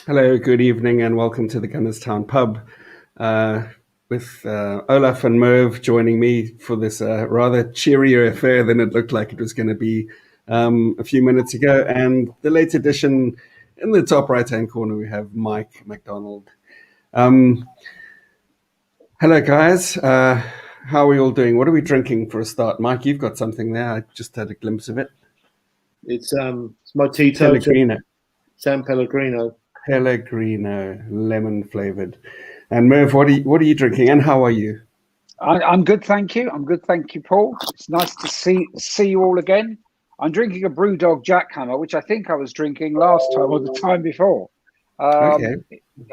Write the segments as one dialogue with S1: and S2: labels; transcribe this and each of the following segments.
S1: Hello, good evening, and welcome to the Gunners Town Pub with Olaf and Merv joining me for this rather cheerier affair than it looked like it was going to be a few minutes ago. And the late edition, in the top right-hand corner, we have Mike McDonald. Hello, guys. How are we all doing? What are we drinking for a start? Mike, you've got something there. I just had a glimpse of it.
S2: It's Mojito.
S1: Pellegrino.
S2: San Pellegrino.
S1: Pellegrino, lemon flavored. And Merv, what are you drinking, and how are you?
S3: I'm good, thank you. I'm good, thank you, Paul. It's nice to see you all again. I'm drinking a Brewdog Jackhammer, which I think I was drinking last time or the time before.
S1: Okay.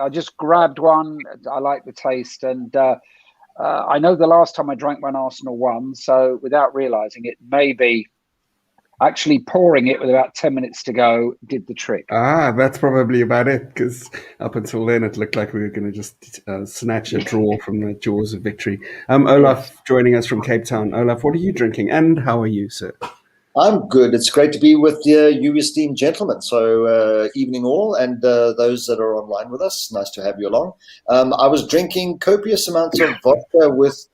S3: I just grabbed one. I like the taste, and I know the last time I drank one, Arsenal won. So without realising it, maybe actually pouring it with about 10 minutes to go did the trick.
S1: That's probably about it, because up until then it looked like we were going to just snatch a draw from the jaws of victory. Olaf joining us from Cape Town. Olaf, what are you drinking, and how are you, sir?
S4: I'm good. It's great to be with you esteemed gentlemen. So evening all, and those that are online with us, nice to have you along. I was drinking copious amounts of vodka with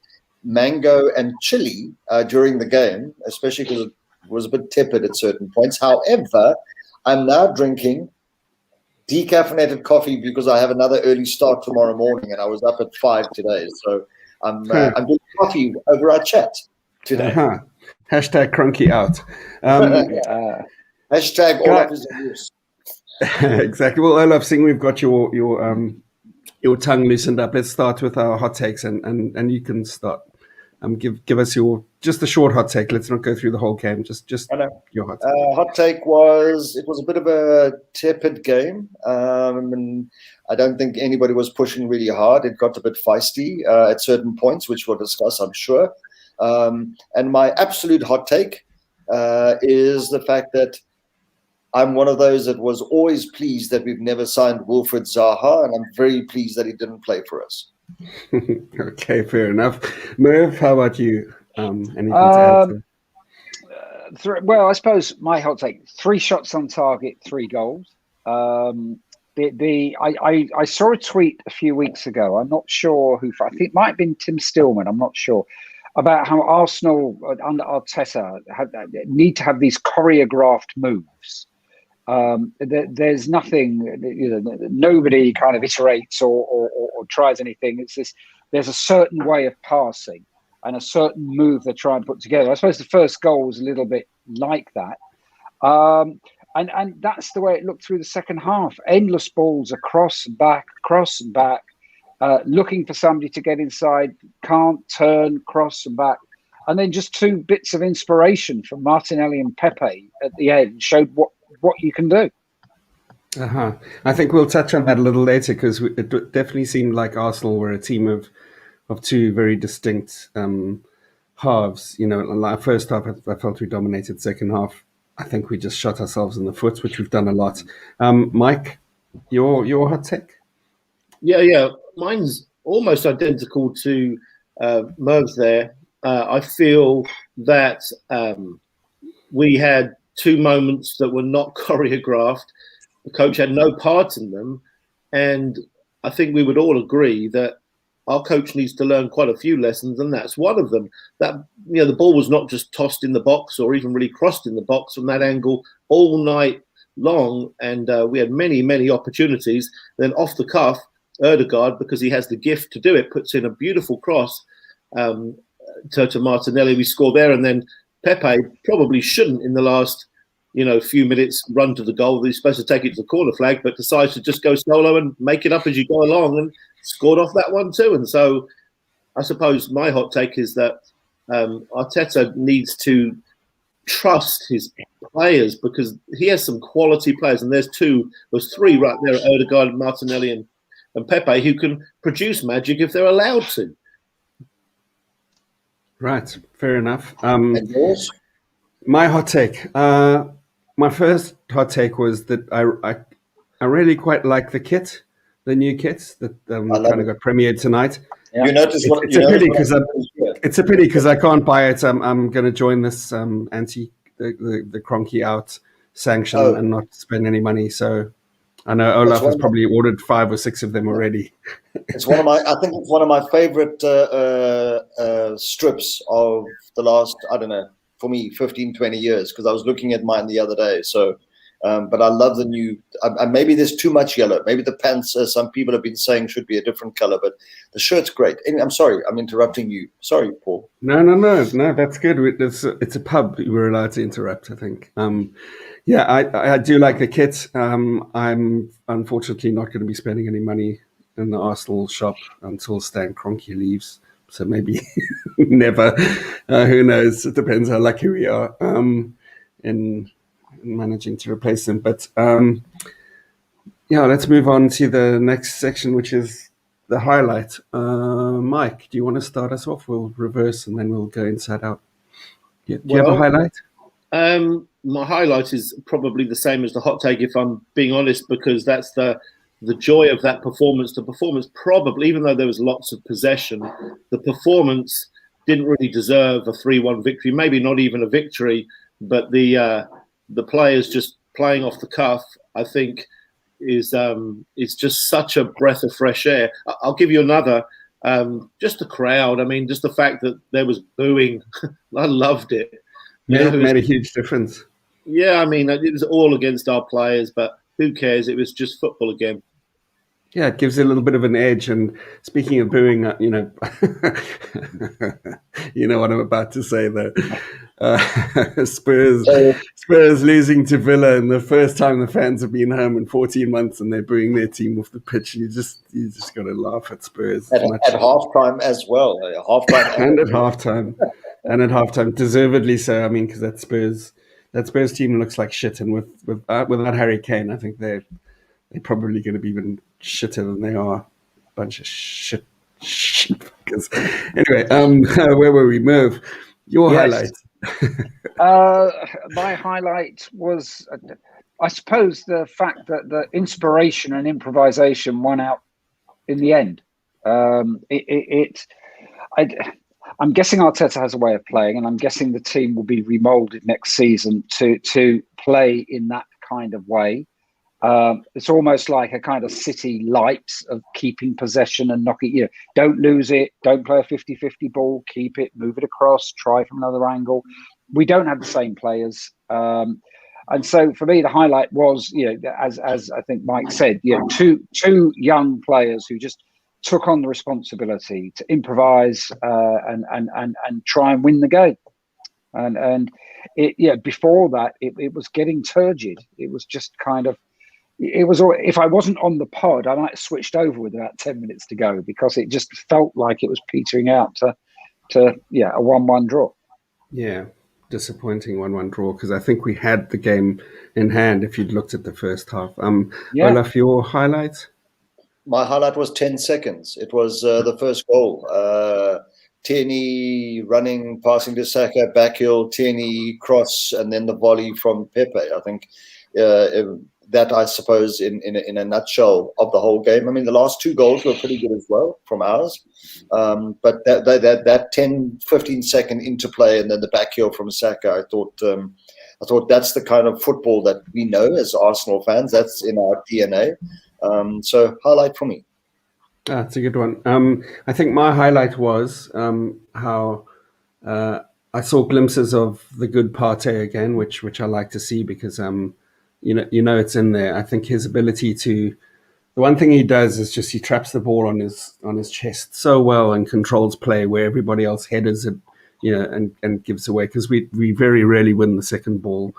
S4: mango and chili during the game, especially because it was a bit tepid at certain points. However, I'm now drinking decaffeinated coffee because I have another early start tomorrow morning, and I was up at 5 today. So I'm doing coffee over our chat today.
S1: Uh-huh. Hashtag crunky out.
S4: Hashtag Olaf is a use.
S1: Exactly. Well, Olaf, seeing we've got your tongue loosened up, let's start with our hot takes, and you can start. Give us just a short hot take. Let's not go through the whole game. Just your hot take.
S4: Hot take was it was a bit of a tepid game, and I don't think anybody was pushing really hard. It got a bit feisty at certain points, which we'll discuss, I'm sure. And my absolute hot take is the fact that I'm one of those that was always pleased that we've never signed Wilfried Zaha, and I'm very pleased that he didn't play for us.
S1: Okay, fair enough. Merv, how about you? Anything to add to?
S3: Well, I suppose my hot take: 3 shots on target, 3 goals. I saw a tweet a few weeks ago. I'm not sure who. I think it might have been Tim Stillman. I'm not sure about how Arsenal under Arteta need to have these choreographed moves. There's nothing, nobody kind of iterates or tries anything. It's this. There's a certain way of passing and a certain move they try and put together. I suppose the first goal was a little bit like that, and that's the way it looked through the second half. Endless balls across and back, looking for somebody to get inside, can't turn, cross and back. And then just 2 bits of inspiration from Martinelli and Pepe at the end showed what you can do.
S1: I think we'll touch on that a little later, because it definitely seemed like Arsenal were a team of 2 very distinct halves. You know, like first half, I felt we dominated. Second half, I think we just shot ourselves in the foot, which we've done a lot. Mike, your hot take?
S2: Yeah. Mine's almost identical to Merv's there. I feel that we had 2 moments that were not choreographed. The coach had no part in them. And I think we would all agree that our coach needs to learn quite a few lessons, and that's one of them. That, the ball was not just tossed in the box or even really crossed in the box from that angle all night long. And we had many, many opportunities. Then off the cuff, Ødegaard, because he has the gift to do it, puts in a beautiful cross to Martinelli. We score there, and then Pepe probably shouldn't in the last few minutes run to the goal. He's supposed to take it to the corner flag, but decides to just go solo and make it up as you go along, and scored off that one too. And so I suppose my hot take is that Arteta needs to trust his players, because he has some quality players, and there's 3 right there, Ødegaard, Martinelli and Pepe, who can produce magic if they're allowed to.
S1: Right, fair enough.
S4: And yours?
S1: My hot take. My first hot take was that I really quite like the kit, the new kits that
S4: I love
S1: kind of
S4: it.
S1: got premiered tonight.
S3: Yeah.
S4: You notice what
S1: It's
S4: you
S1: a
S4: notice
S1: pity
S4: what
S1: because
S4: I'm doing here.
S1: it's a pity because I can't buy it. I'm going to join this the Cronky out sanction
S4: Oh,
S1: and not spend any money. So I know
S4: it's
S1: Olaf
S4: one
S1: has
S4: of my,
S1: probably ordered 5 or 6 of them already.
S4: it's one of my I think it's one of my favorite strips of the last, I don't know, for me 15, 20 years, because I was looking at mine the other day. So but I love the new. Maybe there's too much yellow. Maybe the pants, some people have been saying, should be a different color. But the shirt's great. And I'm sorry, I'm interrupting you. Sorry, Paul.
S1: No. That's good. It's a pub. We're allowed to interrupt, I think. Yeah, I do like the kit. I'm unfortunately not going to be spending any money in the Arsenal shop until Stan Kroenke leaves. So maybe never. Who knows? It depends how lucky we are in managing to replace him. But yeah, let's move on to the next section, which is the highlight. Mike, do you want to start us off? We'll reverse and then we'll go inside out. Yeah. Do you have a
S2: Well,
S1: highlight?
S2: my highlight is probably the same as the hot take, if I'm being honest, because that's the joy of that performance. The performance probably, even though there was lots of possession, the performance didn't really deserve a 3-1 victory. Maybe not even a victory, but the players just playing off the cuff, I think, is just such a breath of fresh air. I'll give you another. Just the crowd. I mean, just the fact that there was booing. I loved it. You know,
S1: Made a huge difference.
S2: yeah, I mean, it was all against our players, but who cares? It was just football again.
S1: Yeah, it gives it a little bit of an edge. And speaking of booing, you know what I'm about to say though. Spurs
S4: So
S1: losing to Villa, and the first time the fans have been home in 14 months, and they're booing their team off the pitch. You just got to laugh at Spurs.
S4: at halftime as well. Halftime
S1: And at halftime, deservedly so. I mean, because that Spurs team looks like shit, and without Harry Kane, I think they're probably going to be even shitter than they are. A bunch of shit. Because anyway, where were we? Merv, your highlight.
S3: My highlight was, I suppose, the fact that the inspiration and improvisation won out in the end. I'm guessing Arteta has a way of playing, and I'm guessing the team will be remolded next season to play in that kind of way. It's almost like a kind of City lights of keeping possession and knocking, don't lose it, don't play a 50-50 ball, keep it, move it across, try from another angle. We don't have the same players. And so for me, the highlight was, as I think Mike said, two young players who just took on the responsibility to improvise and try and win the game. And before that, it was getting turgid. It was just kind of, it was, if I wasn't on the pod, I might have switched over with about 10 minutes to go, because it just felt like it was petering out to a 1-1 draw.
S1: Yeah, disappointing 1-1 draw, because I think we had the game in hand if you'd looked at the first half. Olaf, your highlight?
S4: My highlight was 10 seconds. It was the first goal. Tierney running, passing to Saka, backheel, Tierney cross, and then the volley from Pepe. I think that, I suppose, in a nutshell of the whole game. I mean, the last 2 goals were pretty good as well from ours. But that 10, 15-second interplay and then the backheel from Saka, I thought that's the kind of football that we know as Arsenal fans. That's in our DNA. So highlight for me.
S1: That's a good one. I think my highlight was how I saw glimpses of the good Partey again, which I like to see, because it's in there. I think his ability to, the one thing he does is just he traps the ball on his chest so well and controls play where everybody else headers it, and gives away, because we very rarely win the second ball.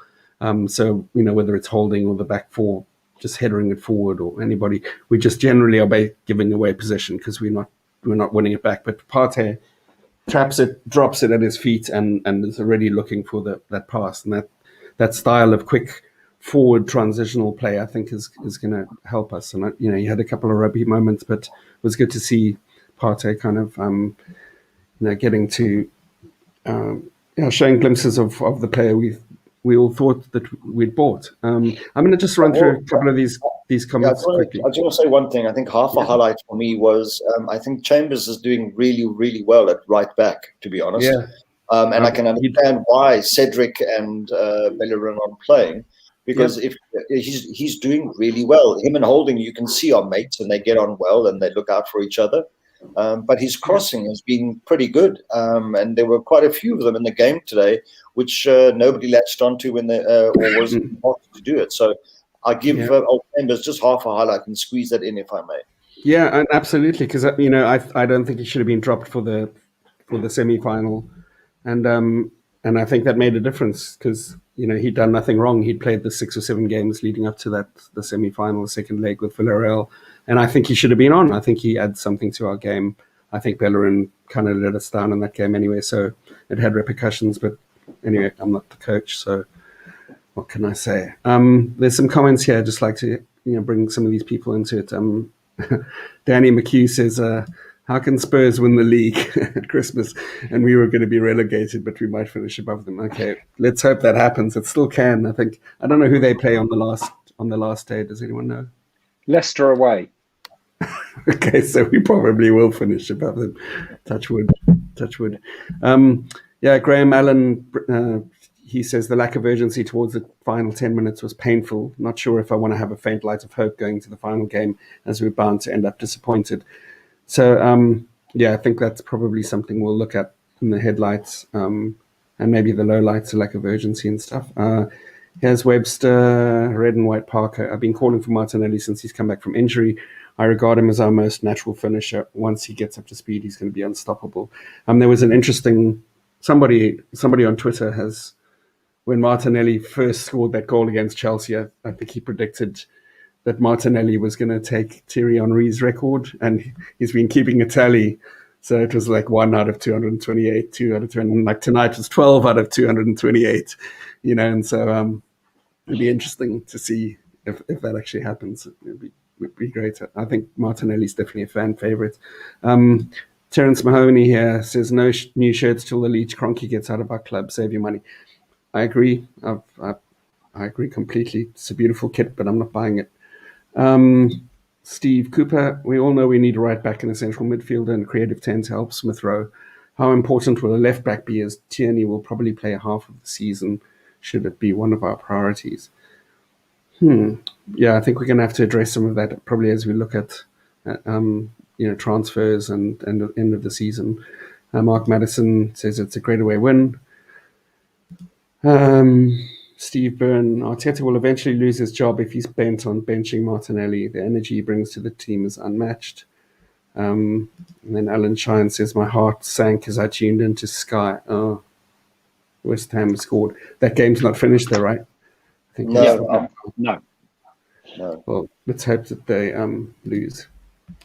S1: So whether it's holding or the back four just headering it forward, or anybody, we just generally are giving away possession because we're not winning it back. But Partey traps it, drops it at his feet, and is already looking for that pass, and that style of quick forward transitional play, I think, is going to help us. And he had a couple of rugby moments, but it was good to see Partey kind of getting to showing glimpses of the player we all thought that we'd bought. I'm going to just run through a couple of these
S4: Yeah,
S1: comments quickly.
S4: I just want to say one thing. I think half a highlight for me was I think Chambers is doing really, really well at right back, to be honest.
S1: Yeah.
S4: And I can understand why Cedric and Bellerin aren't playing, because if he's doing really well. Him and Holding, you can see, are mates and they get on well and they look out for each other. But his crossing has been pretty good, and there were quite a few of them in the game today, which nobody latched onto when they or was asked to do it. So I give Old Chambers just half a highlight and squeeze that in if I may.
S1: Yeah, and absolutely, because I don't think he should have been dropped for the semi-final, and I think that made a difference because he'd done nothing wrong. He'd played the 6 or 7 games leading up to the semi-final, second leg with Villarreal, and I think he should have been on. I think he adds something to our game. I think Bellerin kind of let us down in that game anyway, so it had repercussions. But anyway, I'm not the coach, so what can I say? There's some comments here. I'd just like to bring some of these people into it. Danny McHugh says, how can Spurs win the league at Christmas? And we were going to be relegated, but we might finish above them. Okay, let's hope that happens. It still can. I don't know who they play on the last day. Does anyone know?
S3: Leicester away.
S1: Okay, so we probably will finish above them. Touch wood. Graham Allen, he says the lack of urgency towards the final 10 minutes was painful. Not sure if I want to have a faint light of hope going to the final game, as we're bound to end up disappointed. So, I think that's probably something we'll look at in the headlights, and maybe the lowlights, the lack of urgency and stuff. Here's Webster, Red and White Parker. I've been calling for Martinelli since he's come back from injury. I regard him as our most natural finisher. Once he gets up to speed, he's going to be unstoppable. There was an interesting somebody on Twitter has, when Martinelli first scored that goal against Chelsea, I think he predicted that Martinelli was going to take Thierry Henry's record, and he's been keeping a tally. So it was like 1 out of 228, 2 out of 20. Like tonight was 12 out of 228, and so it'd be interesting to see if that actually happens. It'd be great. I think Martinelli's definitely a fan favorite. Terence Mahoney here says, no new shirts till the Leach Cronky gets out of our club. Save your money. I agree. I agree completely. It's a beautiful kit, but I'm not buying it. Steve Cooper, we all know we need a right back in the central midfielder and creative 10 to help Smith Rowe. How important will a left back be, as Tierney will probably play a half of the season, should it be one of our priorities? Yeah, I think we're going to have to address some of that probably as we look at transfers and the end of the season. Mark Madison says it's a great away win. Steve Byrne, Arteta will eventually lose his job if he's bent on benching Martinelli. The energy he brings to the team is unmatched. And then Alan Shine says, my heart sank as I tuned into Sky. Oh, West Ham scored. That game's not finished though, right? I think
S3: No.
S1: Well, let's hope that they lose.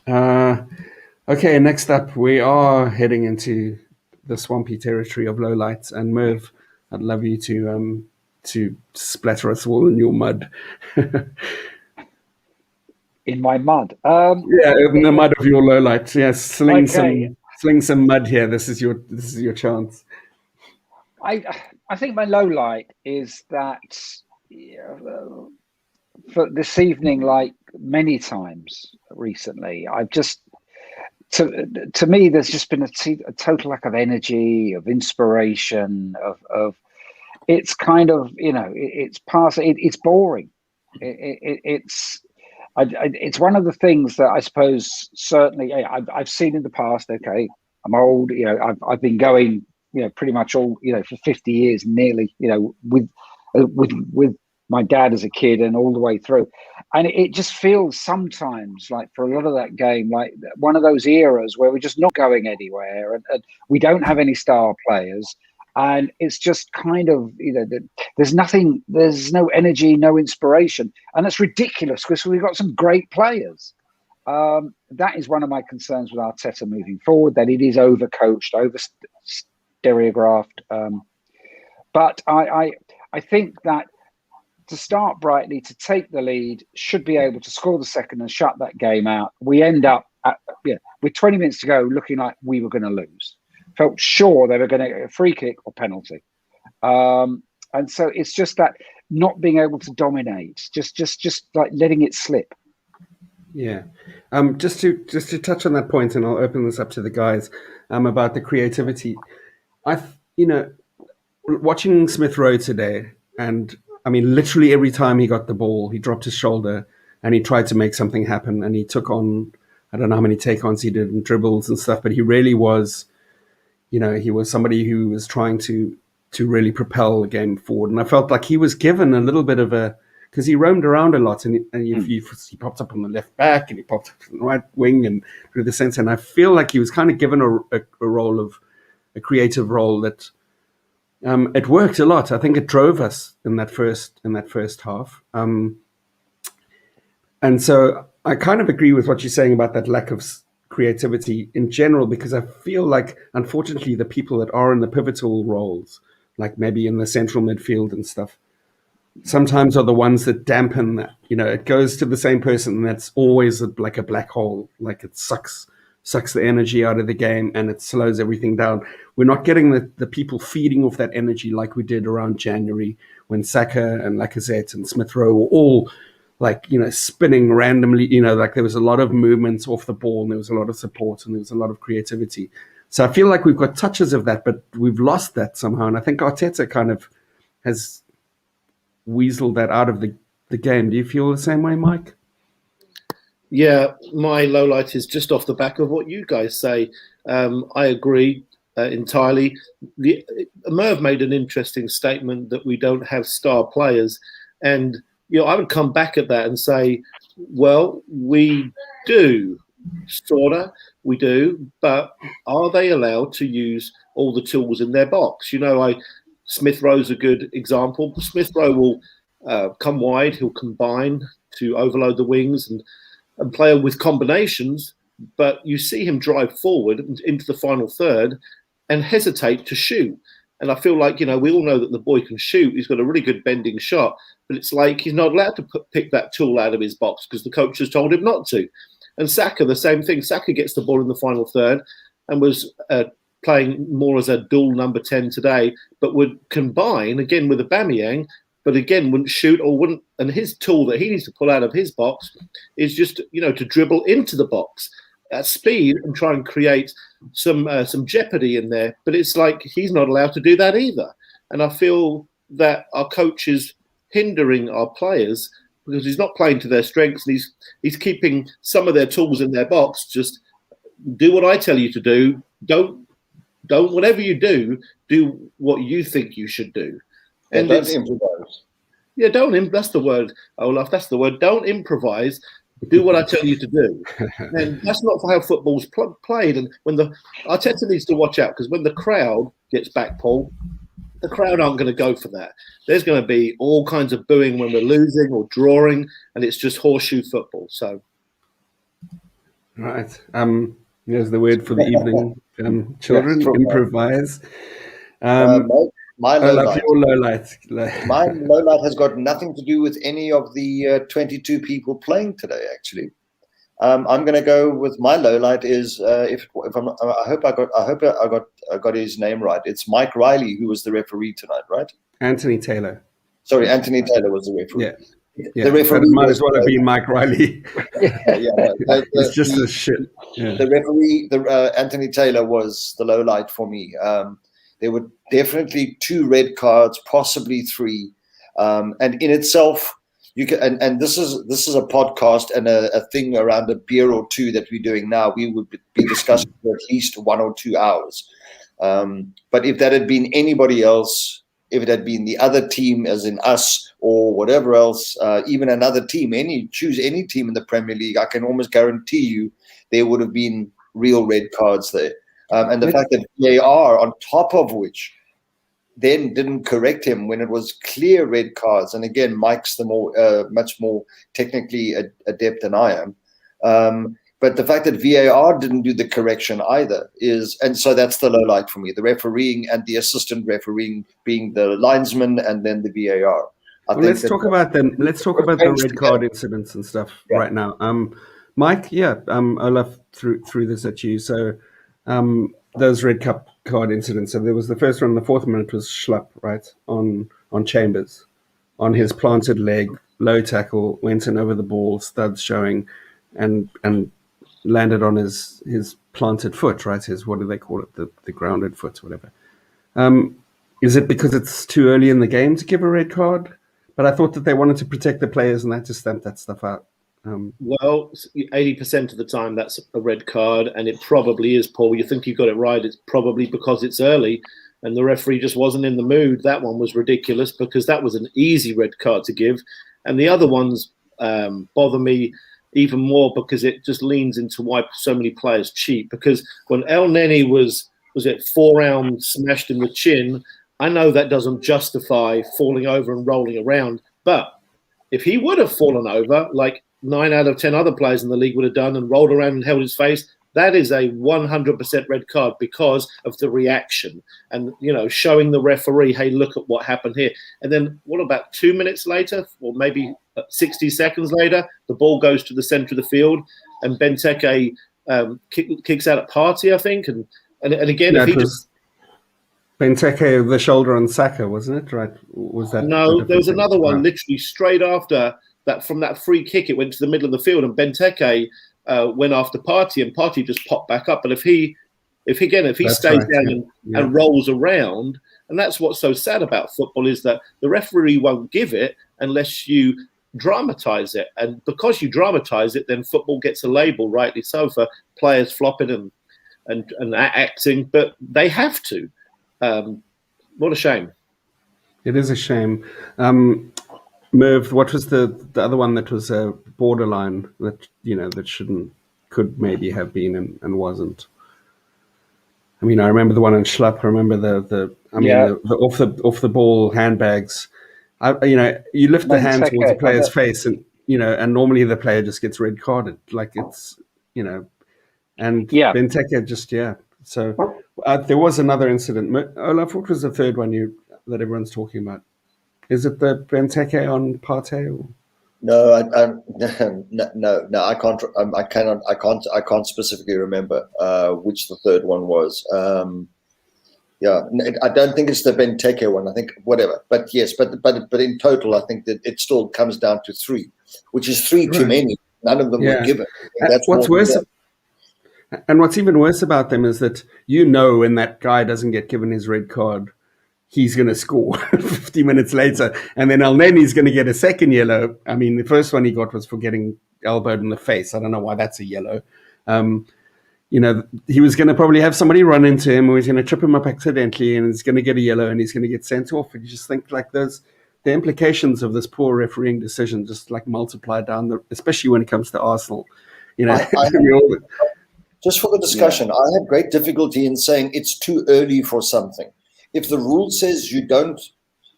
S1: Okay, next up, we are heading into the swampy territory of lowlights. And Merv, I'd love you to splatter us all in your mud.
S3: In my mud?
S1: In the mud of your lowlights. Yes, sling some mud here. This is your chance.
S3: I think my lowlight is that for this evening, like many times recently, I've just to me there's just been a total lack of energy, of inspiration, of it's kind of it's past. It's boring. It's one of the things that I suppose certainly I've seen in the past. Okay, I'm old. I've been going pretty much all for 50 years nearly. With my dad as a kid and all the way through, and it just feels sometimes like for a lot of that game like one of those eras where we're just not going anywhere and we don't have any star players. And it's just kind of, there's nothing, there's no energy, no inspiration. And that's ridiculous because we've got some great players. That is one of my concerns with Arteta moving forward, that it is overcoached, over-stereographed. But I think that to start brightly, to take the lead, should be able to score the second and shut that game out. We end up with 20 minutes to go looking like we were going to lose. felt sure they were going to get a free kick or penalty. And so it's just that not being able to dominate, just like letting it slip.
S1: Yeah. Just to touch on that point, and I'll open this up to the guys, about the creativity. Watching Smith Rowe today, and I mean, literally every time he got the ball, he dropped his shoulder and he tried to make something happen, and he took on, I don't know how many take-ons he did and dribbles and stuff, but he really was, he was somebody who was trying to really propel the game forward. And I felt like he was given a little bit of because he roamed around a lot, and he popped up on the left back and he popped up on the right wing and through the centre. And I feel like he was kind of given a role of a creative role that it worked a lot. I think it drove us in that first half. And so I kind of agree with what you're saying about that lack of creativity in general, because I feel like, unfortunately, the people that are in the pivotal roles, like maybe in the central midfield and stuff, sometimes are the ones that dampen that. It goes to the same person, and that's always like a black hole. Like it sucks the energy out of the game, and it slows everything down. We're not getting the people feeding off that energy like we did around January, when Saka and Lacazette and Smith Rowe were all spinning randomly. Like there was a lot of movements off the ball, and there was a lot of support, and there was a lot of creativity. So I feel like we've got touches of that, but we've lost that somehow. And I think Arteta kind of has weaseled that out of the game. Do you feel the same way, Mike?
S2: Yeah, my low light is just off the back of what you guys say. I agree entirely. Merv made an interesting statement that we don't have star players. And, I would come back at that and say, well, we do, sort of, we do, but are they allowed to use all the tools in their box? Smith Rowe's a good example. Smith Rowe will come wide, he'll combine to overload the wings and play with combinations, but you see him drive forward into the final third and hesitate to shoot. And I feel like, we all know that the boy can shoot. He's got a really good bending shot, but it's like he's not allowed to pick that tool out of his box because the coach has told him not to. And Saka, the same thing. Saka gets the ball in the final third and was playing more as a dual number 10 today, but would combine again with Aubameyang, but again wouldn't shoot or wouldn't. And his tool that he needs to pull out of his box is just to dribble into the box at speed and try and create some jeopardy in there. But it's like he's not allowed to do that either. And I feel that our coach is hindering our players because he's not playing to their strengths, and he's keeping some of their tools in their box. Just do what I tell you to do. Don't whatever you do what you think you should do. And
S4: don't improvise.
S2: Yeah, that's the word, Olaf. That's the word. Don't improvise. Do what I tell you to do. And that's not how football's played. And when Arteta needs to watch out, because when the crowd gets back, Paul, the crowd aren't going to go for that. There's going to be all kinds of booing when we're losing or drawing, and it's just horseshoe football. So,
S1: right. There's the word for the evening. Children, improvise.
S4: My low light.
S1: Your low light.
S4: My low light has got nothing to do with any of the 22 people playing today. Actually, I'm going to go with my low light is if I'm. I hope I got his name right. It's Mike Riley, who was the referee tonight, right?
S1: Anthony Taylor.
S4: Sorry, Anthony Taylor was the referee.
S1: Yeah.
S4: The referee
S1: might as well have been Mike Riley. It's just a shit. Yeah.
S4: The referee, Anthony Taylor, was the low light for me. There were definitely 2 red cards, possibly 3, and in itself, you can. And this is a podcast and a thing around a beer or 2 that we're doing now. We would be discussing for at least 1 or 2 hours. But if that had been anybody else, if it had been the other team, as in us or whatever else, even another team, choose any team in the Premier League, I can almost guarantee you there would have been real red cards there. And the fact that VAR, on top of which, then didn't correct him when it was clear red cards. And again, Mike's much more technically adept than I am. But the fact that VAR didn't do the correction either and so that's the low light for me. The refereeing and the assistant refereeing being the linesman and then the VAR.
S1: Let's talk about the red card incidents and stuff right now. Mike, Olaf threw this at you. So those red card incidents. So there was the first one, the 4th minute was Schlupp, right, on Chambers, on his planted leg, low tackle, went in over the ball, studs showing, and landed on his planted foot, right? His, what do they call it? The grounded foot, whatever. Is it because it's too early in the game to give a red card? But I thought that they wanted to protect the players and they had to stamp that stuff out.
S2: Well, 80% of the time that's a red card, and it probably is, Paul. You think you got it right. It's probably because it's early and the referee just wasn't in the mood. That one was ridiculous because that was an easy red card to give. And the other ones bother me even more because it just leans into why so many players cheat. Because when El Neni was it 4 rounds smashed in the chin, I know that doesn't justify falling over and rolling around. But if he would have fallen over, like 9 out of 10 other players in the league would have done, and rolled around and held his face, that is a 100% red card because of the reaction and, showing the referee, hey, look at what happened here. And then what about 2 minutes later, or maybe 60 seconds later, the ball goes to the center of the field and Benteke kicks out at Partey, I think. And again,
S1: Yeah,
S2: if he
S1: just Benteke, the shoulder on Saka, wasn't it? Right? Was that?
S2: No, there was another one literally straight after that. From that free kick, it went to the middle of the field, and Benteke went after Partey, and Partey just popped back up. But if he stays down and rolls around, and that's what's so sad about football is that the referee won't give it unless you dramatize it, and because you dramatize it, then football gets a label, rightly so, for players flopping and acting, but they have to. What a shame.
S1: It is a shame. Merv, what was the other one that was a borderline that that could maybe have been and wasn't? I mean, I remember the one in Schlupp. I remember the off the ball handbags. You lift the hand towards the player's face, and and normally the player just gets red carded. Like it's and Benteke just So there was another incident. Olaf, what was the third one that everyone's talking about? Is it the Benteke on Partey? Or?
S4: No, no. I can't specifically remember which the third one was. I don't think it's the Benteke one. I think whatever. But yes, but in total, I think that it still comes down to 3, which is 3 too many. None of them were given.
S1: That's what's worse. And what's even worse about them is that when that guy doesn't get given his red card, he's going to score 50 minutes later. And then El Neni's going to get a second yellow. I mean, the first one he got was for getting elbowed in the face. I don't know why that's a yellow. He was going to probably have somebody run into him, or he's going to trip him up accidentally, and he's going to get a yellow, and he's going to get sent off. And you just think like the implications of this poor refereeing decision just like multiply down, especially when it comes to Arsenal.
S4: Just for the discussion, I have great difficulty in saying it's too early for something. If the rule says you don't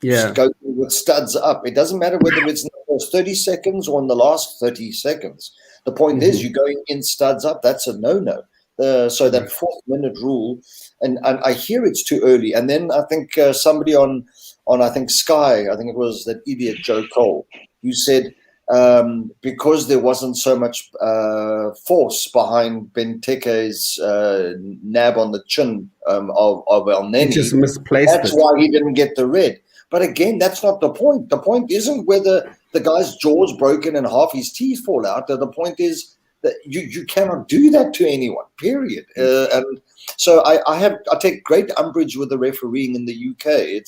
S4: go with studs up, it doesn't matter whether it's in the first 30 seconds or in the last 30 seconds. The point is you're going in studs up. That's a no-no. So that 4th minute rule, and I hear it's too early. And then I think somebody on I think Sky, I think it was that idiot Joe Cole, who said, because there wasn't so much force behind Benteke's nab on the chin of El Neni.
S1: He just misplaced
S4: That's why he didn't get the red. But again, that's not the point. The point isn't whether the guy's jaw's broken and half his teeth fall out. The point is that you cannot do that to anyone, period. And so I take great umbrage with the refereeing in the UK.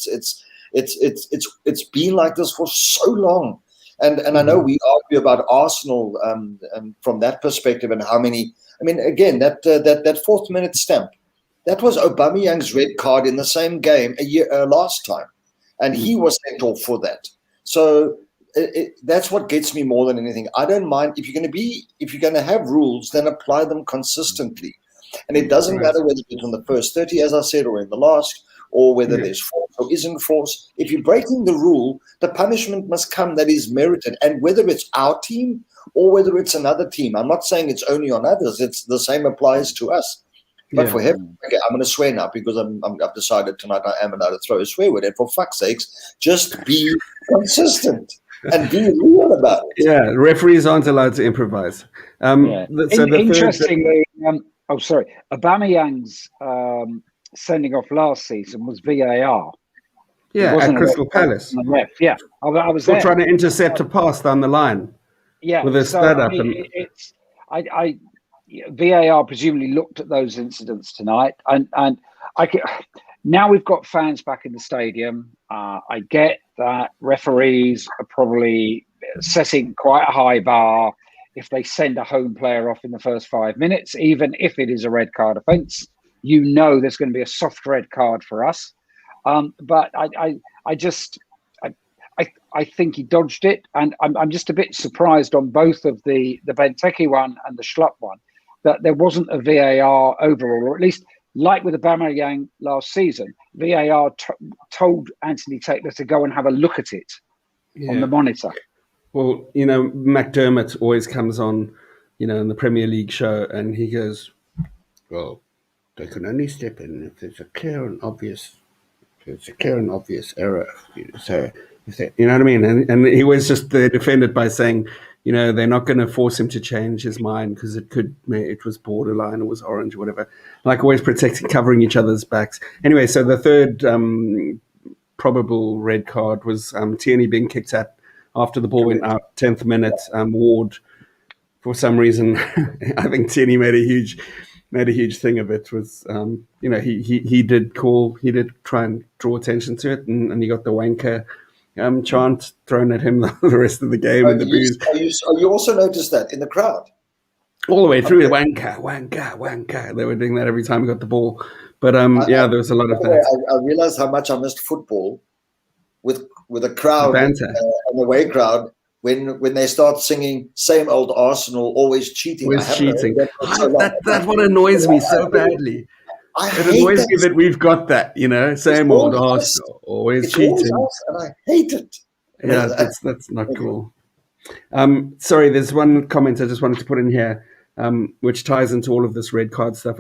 S4: It's been like this for so long. And I know we argue about Arsenal from that perspective and how many. I mean, again, that 4th minute stamp, that was Aubameyang's red card in the same game last time, and he was sent off for that. So that's what gets me more than anything. I don't mind if you're going to have rules, then apply them consistently, and it doesn't matter whether it's in the first 30, as I said, or in the last, or whether there's force or isn't force. If you're breaking the rule, the punishment must come that is merited. And whether it's our team or whether it's another team, I'm not saying it's only on others. It's the same applies to us. But for him, okay, I'm going to swear now because I've decided tonight I am allowed to throw a swear word. And for fuck's sakes, just be consistent and be real about it.
S1: Yeah, referees aren't allowed to improvise.
S3: Interestingly, Oh, sorry. Aubameyang's sending off last season was VAR. It
S1: Yeah, at
S3: wasn't a
S1: Crystal Palace.
S3: ref. Yeah, I was
S1: Still
S3: there.
S1: trying to intercept a pass down the line
S3: Yeah,
S1: with a
S3: so
S1: stud
S3: I
S1: up.
S3: mean,
S1: And
S3: it's I VAR presumably looked at those incidents tonight, and I could, now we've got fans back in the stadium. I get that referees are probably setting quite a high bar if they send a home player off in the first 5 minutes, even if it is a red card offence. You know, there's going to be a soft red card for us. But I just I think he dodged it, and I'm just a bit surprised on both of the Benteke one and the Schlupp one that there wasn't a VAR overall, or at least like with Aubameyang last season, VAR told Anthony Taylor to go and have a look at it on the monitor.
S1: Well, McDermott always comes on, in the Premier League show, and he goes, "Well, they can only step in if there's a clear and obvious error." So, if they, you know what I mean? And he was just defended by saying, they're not going to force him to change his mind because it was borderline, it was orange, or whatever. Like always protecting, covering each other's backs. Anyway, so the third probable red card was Tierney being kicked at after the ball went out, 10th minute. Ward, for some reason, I think Tierney made a huge thing of it. Was he did try and draw attention to it, and he got the wanker chant thrown at him the rest of the game, and the booze.
S4: You also noticed that in the crowd
S1: all the way through. Wanker. They were doing that every time we got the ball. But there was a lot of that.
S4: I realized how much I missed football with a crowd, an away crowd, when they start singing "Same Old Arsenal, always cheating."
S1: Always cheating. That's what annoys me so badly. It annoys me that we've got that, same old Arsenal, always cheating.
S4: And I hate it.
S1: Yeah, that's not cool. Sorry, there's one comment I just wanted to put in here, which ties into all of this red card stuff.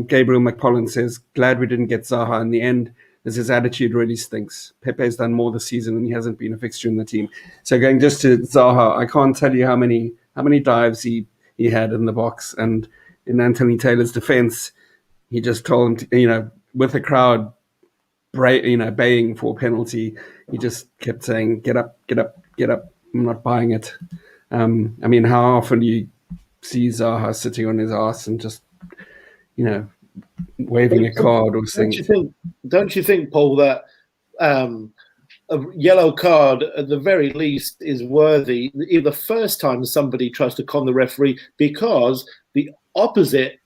S1: Gabriel McPollan says, "Glad we didn't get Zaha in the end, as his attitude really stinks. Pepe's done more this season and he hasn't been a fixture in the team." So going just to Zaha, I can't tell you how many dives he had in the box, and in Anthony Taylor's defense, he just told him, with the crowd, baying for a penalty, he just kept saying, "Get up, get up, get up. I'm not buying it." How often do you see Zaha sitting on his ass and just, waving a card or saying?
S2: Don't you think, Paul, that a yellow card at the very least is worthy the first time somebody tries to con the referee, because the opposite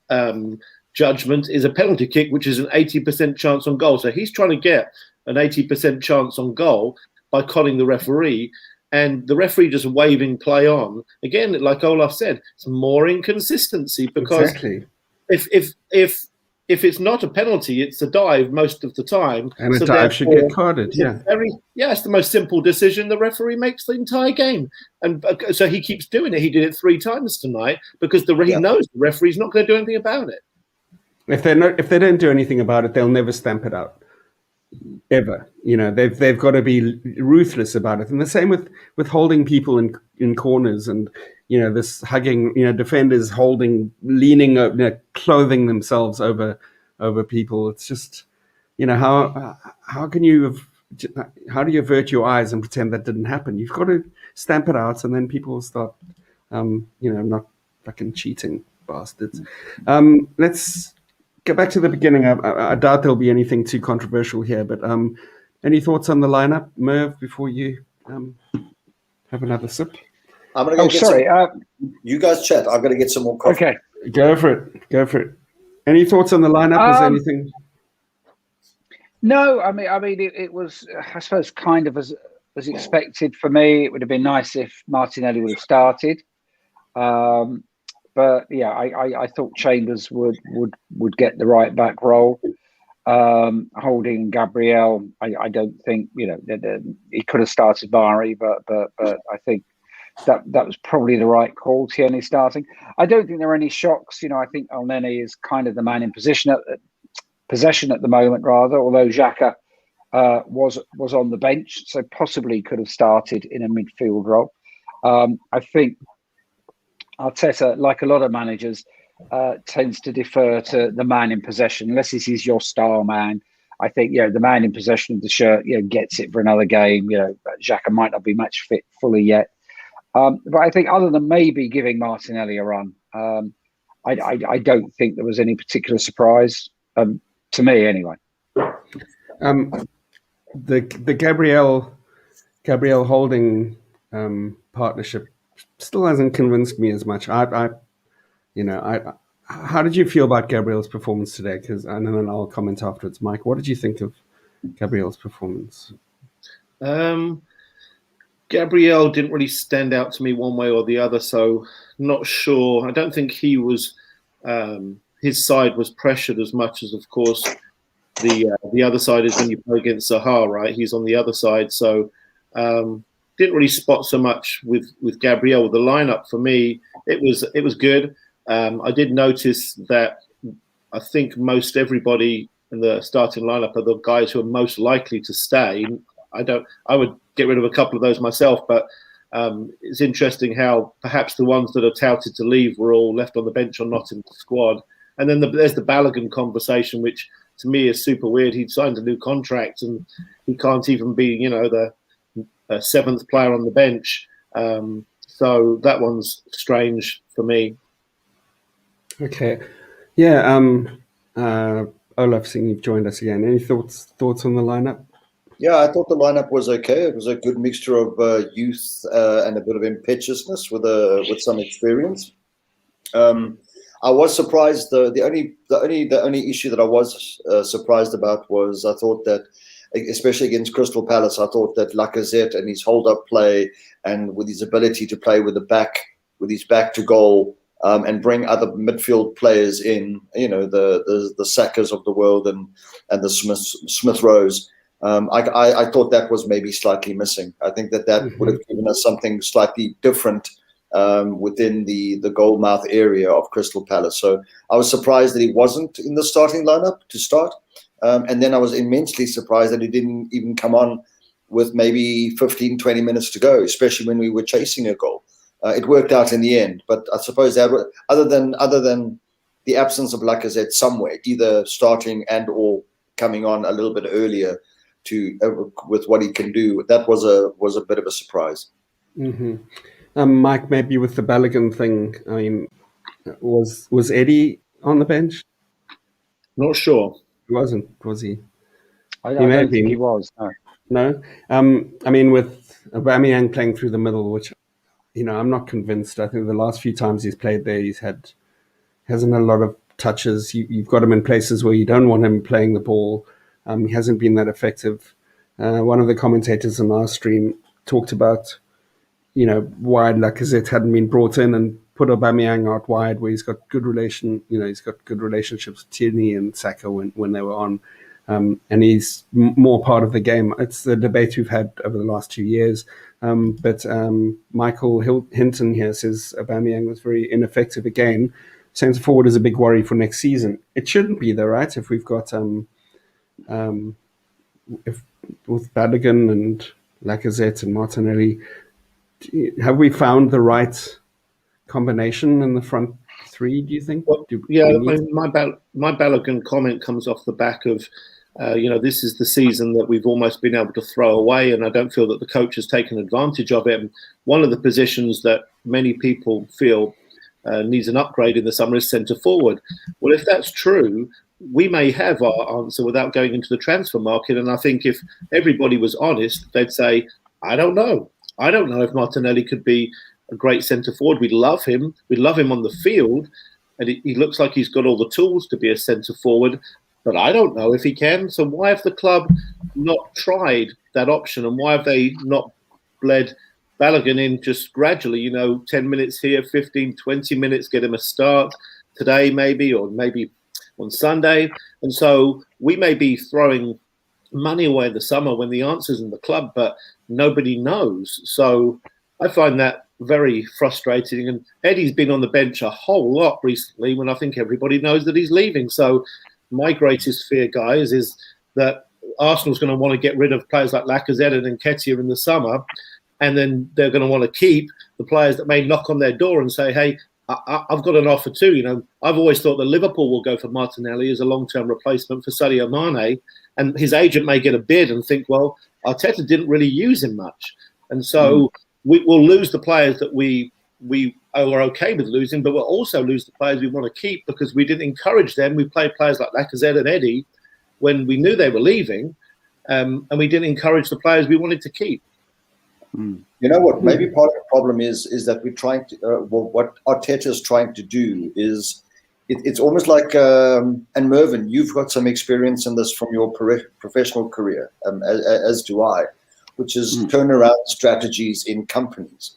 S2: judgment is a penalty kick, which is an 80% chance on goal. So he's trying to get an 80% chance on goal by conning the referee, and the referee just waving play on. Again, like Olaf said, it's more inconsistency, because
S1: exactly.
S2: If it's not a penalty, it's a dive most of the time.
S1: And a dive should get carded, yeah.
S2: It's the most simple decision the referee makes the entire game. And so he keeps doing it. He did it 3 times tonight because he knows the referee's not going to do anything about it.
S1: If they don't do anything about it, they'll never stamp it out. Ever. They've got to be ruthless about it. And the same with holding people in corners, and this hugging, defenders leaning, clothing themselves over people. It's just, how do you avert your eyes and pretend that didn't happen? You've got to stamp it out, and then people will start, not fucking cheating bastards. Let's get back to the beginning. I doubt there'll be anything too controversial here, but any thoughts on the lineup, Merv, before you have another sip?
S4: I'm going to go you guys chat. I'm going to get some more coffee.
S1: Okay, go for it. Any thoughts on the lineup? Is there anything?
S3: No, I mean, it was, I suppose, kind of as expected for me. It would have been nice if Martinelli would have started. But yeah, I thought Chambers would get the right back role. Holding Gabriel, I don't think he could have started Bari, but I think that was probably the right call. Tierney starting. I don't think there are any shocks. I think Elneny is kind of the man in possession at the moment, rather. Although Xhaka was on the bench, so possibly could have started in a midfield role. I think Arteta, like a lot of managers, tends to defer to the man in possession, unless this is your star man. I think, the man in possession of the shirt, gets it for another game. Xhaka might not be match fit fully yet. But I think other than maybe giving Martinelli a run, I don't think there was any particular surprise, to me anyway.
S1: The Gabriel Holding partnership still hasn't convinced me as much. How did you feel about Gabriel's performance today? And then I'll comment afterwards. Mike, what did you think of Gabriel's performance?
S2: Gabriel didn't really stand out to me one way or the other, so not sure. I don't think he was. His side was pressured as much as, of course, the other side is when you play against Zaha, right? He's on the other side, so didn't really spot so much with Gabriel. The lineup for me, it was good. I did notice that I think most everybody in the starting lineup are the guys who are most likely to stay. I would get rid of a couple of those myself, but it's interesting how perhaps the ones that are touted to leave were all left on the bench or not in the squad. And then there's the Balogun conversation, which to me is super weird. He'd signed a new contract and he can't even be, the seventh player on the bench. So that one's strange for me.
S1: Okay. Yeah. Olaf, seeing you've joined us again. Any thoughts on the lineup?
S4: Yeah, I thought the lineup was okay. It was a good mixture of youth and a bit of impetuousness with some experience. I was surprised. The only issue that I was surprised about was I thought that, especially against Crystal Palace, I thought that Lacazette and his hold-up play and with his ability to play with his back to goal and bring other midfield players in, the Sackers of the world and the Smith Rowes. I thought that was maybe slightly missing. I think that would have given us something slightly different within the goalmouth area of Crystal Palace. So I was surprised that he wasn't in the starting lineup to start. And then I was immensely surprised that he didn't even come on with maybe 15, 20 minutes to go, especially when we were chasing a goal. It worked out in the end. But I suppose that other than the absence of Lacazette somewhere, either starting and or coming on a little bit earlier with what he can do, that was a bit of a surprise.
S1: Mm-hmm. Mike, maybe with the Balogun thing, I mean, was Eddie on the bench?
S2: Not sure.
S1: He wasn't, was he?
S3: I don't think he was.
S1: No. I mean, with Aubameyang playing through the middle, which I'm not convinced. I think the last few times he's played there, hasn't had a lot of touches. You've got him in places where you don't want him playing the ball. He hasn't been that effective. One of the commentators on our stream talked about, why Lacazette hadn't been brought in and put Aubameyang out wide, where he's got good relationships with Tierney and Saka when they were on, and he's more part of the game. It's the debate we've had over the last 2 years. But Michael Hinton here says Aubameyang was very ineffective again. Centre forward is a big worry for next season. It shouldn't be though, right? If we've got if with Balogun and Lacazette and Martinelli, have we found the right combination in the front three, do you think?
S2: Well, my Balogun comment comes off the back of, this is the season that we've almost been able to throw away, and I don't feel that the coach has taken advantage of it. And one of the positions that many people feel needs an upgrade in the summer is centre forward. Well, if that's true, we may have our answer without going into the transfer market. And I think if everybody was honest, they'd say, I don't know. I don't know if Martinelli could be a great centre forward. We love him. We love him on the field. And he looks like he's got all the tools to be a centre forward. But I don't know if he can. So why have the club not tried that option? And why have they not bled Balogun in just gradually, 10 minutes here, 15, 20 minutes, get him a start today maybe, or maybe on Sunday. And so we may be throwing money away in the summer when the answer's in the club, but nobody knows. So I find that very frustrating. And Eddie's been on the bench a whole lot recently when I think everybody knows that he's leaving. So my greatest fear, guys, is that Arsenal's going to want to get rid of players like Lacazette and Nketiah in the summer, and then they're going to want to keep the players that may knock on their door and say, hey, I've got an offer too. I've always thought that Liverpool will go for Martinelli as a long-term replacement for Sadio Mane, and his agent may get a bid and think, well, Arteta didn't really use him much, and so we will lose the players that we are okay with losing, but we'll also lose the players we want to keep because we didn't encourage them. We played players like Lacazette and Eddie when we knew they were leaving, and we didn't encourage the players we wanted to keep.
S4: You know what? Maybe part of the problem is that we're trying to. What Arteta is trying to do is, it's almost like. And Mervyn, you've got some experience in this from your professional career, as do I, which is turnaround strategies in companies.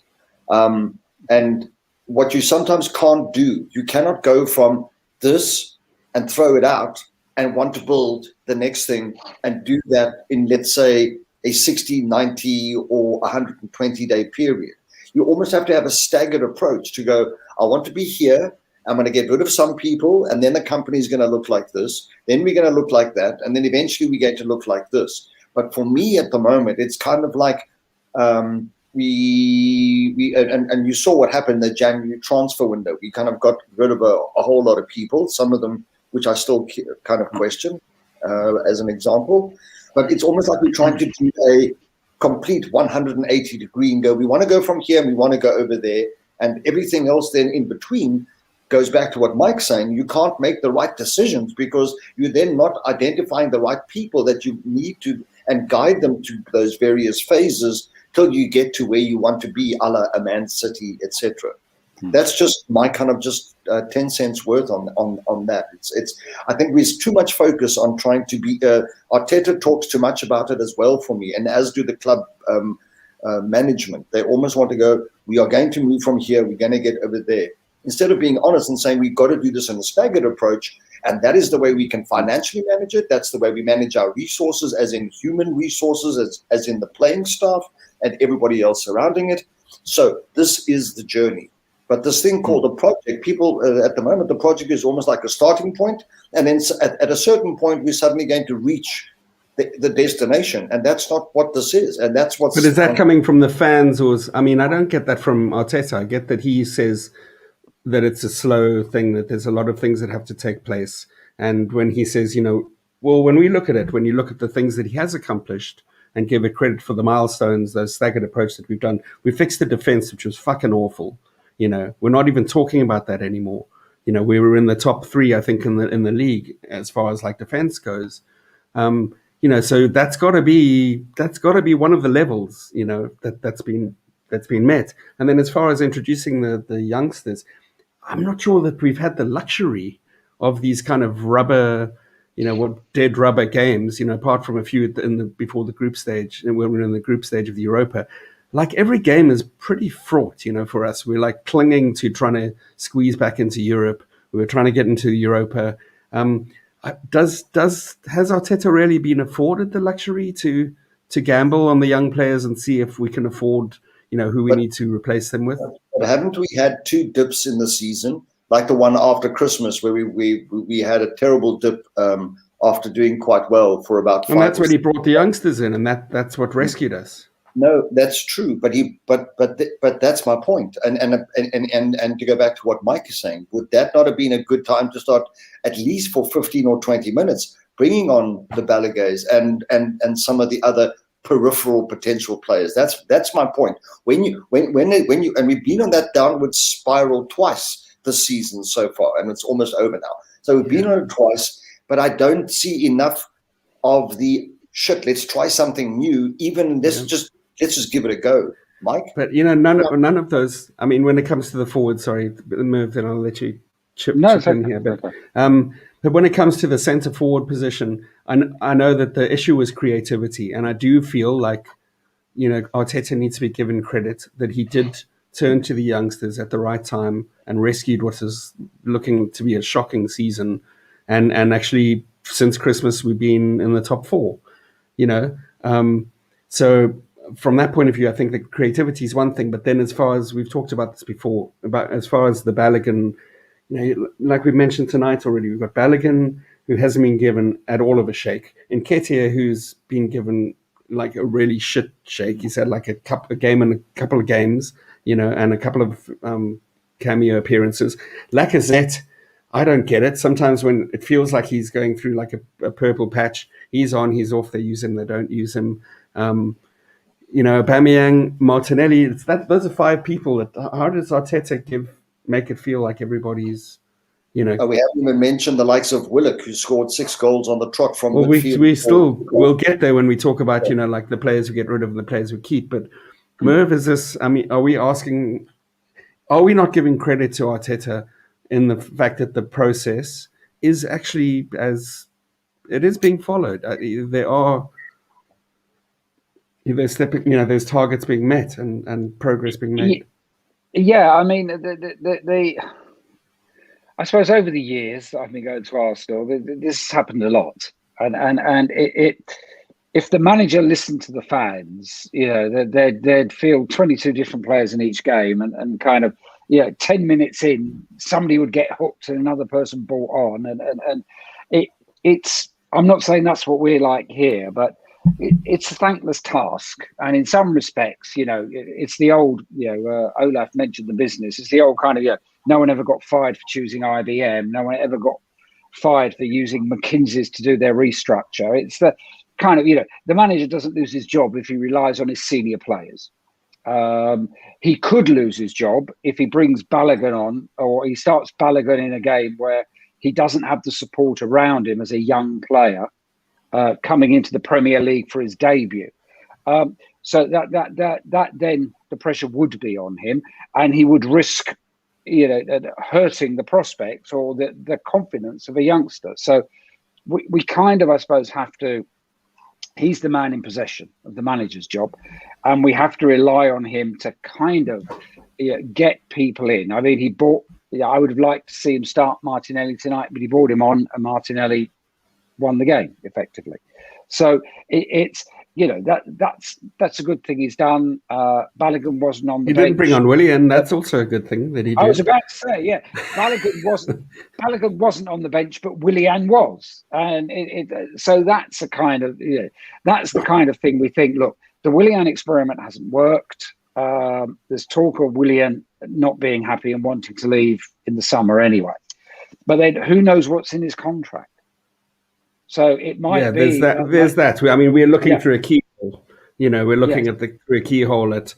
S4: And what you sometimes can't do, you cannot go from this and throw it out and want to build the next thing and do that in, let's say, a 60, 90 or 120-day period. You almost have to have a staggered approach to go, I want to be here, I'm going to get rid of some people, and then the company is going to look like this, then we're going to look like that, and then eventually we get to look like this. But for me at the moment, it's kind of like we you saw what happened in the January transfer window. We kind of got rid of a whole lot of people, some of them which I still kind of question, as an example. But it's almost like we're trying to do a complete 180 degree and go, we want to go from here and we want to go over there. And everything else then in between goes back to what Mike's saying. You can't make the right decisions because you're then not identifying the right people that you need to and guide them to those various phases till you get to where you want to be, a la a Man City, etc. That's just my kind of just 10 cents worth on that. It's I think there's too much focus on trying to be. Arteta talks too much about it as well for me, and as do the club management. They almost want to go, we are going to move from here, we're going to get over there. Instead of being honest and saying we've got to do this in a staggered approach, and that is the way we can financially manage it. That's the way we manage our resources, as in human resources, as in the playing staff and everybody else surrounding it. So this is the journey. But this thing called a project, people at the moment, the project is almost like a starting point. And then at a certain point, we're suddenly going to reach the destination. And that's not what this is. And that's what's.
S1: But is that coming from the fans? I don't get that from Arteta. I get that he says that it's a slow thing, that there's a lot of things that have to take place. And when he says, when we look at it, when you look at the things that he has accomplished and give it credit for the milestones, the staggered approach that we've done, we fixed the defense, which was fucking awful. We're not even talking about that anymore. We were in the top 3, I think, in the league as far as like defense goes. So that's got to be one of the levels, that's been met. And then as far as introducing the youngsters, I'm not sure that we've had the luxury of these kind of rubber, dead rubber games. Apart from a few before the group stage, and when we're in the group stage of the Europa. Like every game is pretty fraught, for us. We're like clinging to trying to squeeze back into Europe. We were trying to get into Europa. Has Arteta really been afforded the luxury to gamble on the young players and see if we can afford, who we need to replace them with?
S4: But haven't we had 2 dips in the season, like the one after Christmas, where we had a terrible dip after doing quite well for about 5
S1: And that's when he brought the youngsters in, and that's what rescued us.
S4: No, that's true, but that's my point. And to go back to what Mike is saying, would that not have been a good time to start at least for 15 or 20 minutes, bringing on the Balaguers and some of the other peripheral potential players? That's my point. When you and we've been on that downward spiral twice this season so far, and it's almost over now. So we've been on it twice, but I don't see enough of the shit. Let's try something new. Even let's just give it a go, Mike.
S1: But none of those. I mean, when it comes to the forward, sorry, Merv, then I'll let you chip in here. But when it comes to the centre forward position, I know that the issue was creativity, and I do feel like Arteta needs to be given credit that he did turn to the youngsters at the right time and rescued what is looking to be a shocking season, and actually since Christmas we've been in the top 4. So from that point of view, I think that creativity is one thing, but then as far as we've talked about this before, about as far as the Balogun, like we mentioned tonight already, we've got Balogun, who hasn't been given at all of a shake, and Nketiah, who's been given like a really shit shake. He's had like a game and a couple of games, and a couple of cameo appearances. Lacazette, I don't get it. Sometimes when it feels like he's going through like a purple patch, he's on, he's off. They use him, they don't use him. Aubameyang, Martinelli. Those are 5 people. How does Arteta make it feel like everybody's,
S4: We haven't even mentioned the likes of Willock, who scored 6 goals on the trot from
S1: Well,
S4: midfield.
S1: we'll get there when we talk about like the players we get rid of and the players we keep. But Merv, is this? I mean, are we not giving credit to Arteta in the fact that the process is actually as it is being followed? There's targets being met and progress being made.
S3: Yeah, I mean, I suppose over the years that I've been going to Arsenal, this has happened a lot, and if the manager listened to the fans, they'd field 22 different players in each game, and kind of 10 minutes in, somebody would get hooked and another person brought on, and it's. I'm not saying that's what we're like here, but it's a thankless task, and in some respects, it's the old. Olaf mentioned the business. It's the old kind of no one ever got fired for choosing IBM. No one ever got fired for using McKinsey's to do their restructure. It's the kind of the manager doesn't lose his job if he relies on his senior players. He could lose his job if he brings Balogun on, or he starts Balogun in a game where he doesn't have the support around him as a young player. Coming into the Premier League for his debut, so that then the pressure would be on him, and he would risk, hurting the prospects or the confidence of a youngster. So we kind of, I suppose, have to. He's the man in possession of the manager's job, and we have to rely on him to kind of get people in. I mean, he brought. I would have liked to see him start Martinelli tonight, but he brought him on, and Martinelli won the game effectively. So it's that's a good thing he's done. Balogun wasn't on the bench.
S1: He didn't bring on Willian. That's also a good thing that he did.
S3: I was about to say, Balogun wasn't on the bench, but Willian was, and so that's a kind of that's the kind of thing we think. Look, the Willian experiment hasn't worked. There's talk of Willian not being happy and wanting to leave in the summer anyway. But then who knows what's in his contract? So it might be.
S1: There's that. I mean, we're looking through a keyhole. We're looking through a keyhole at,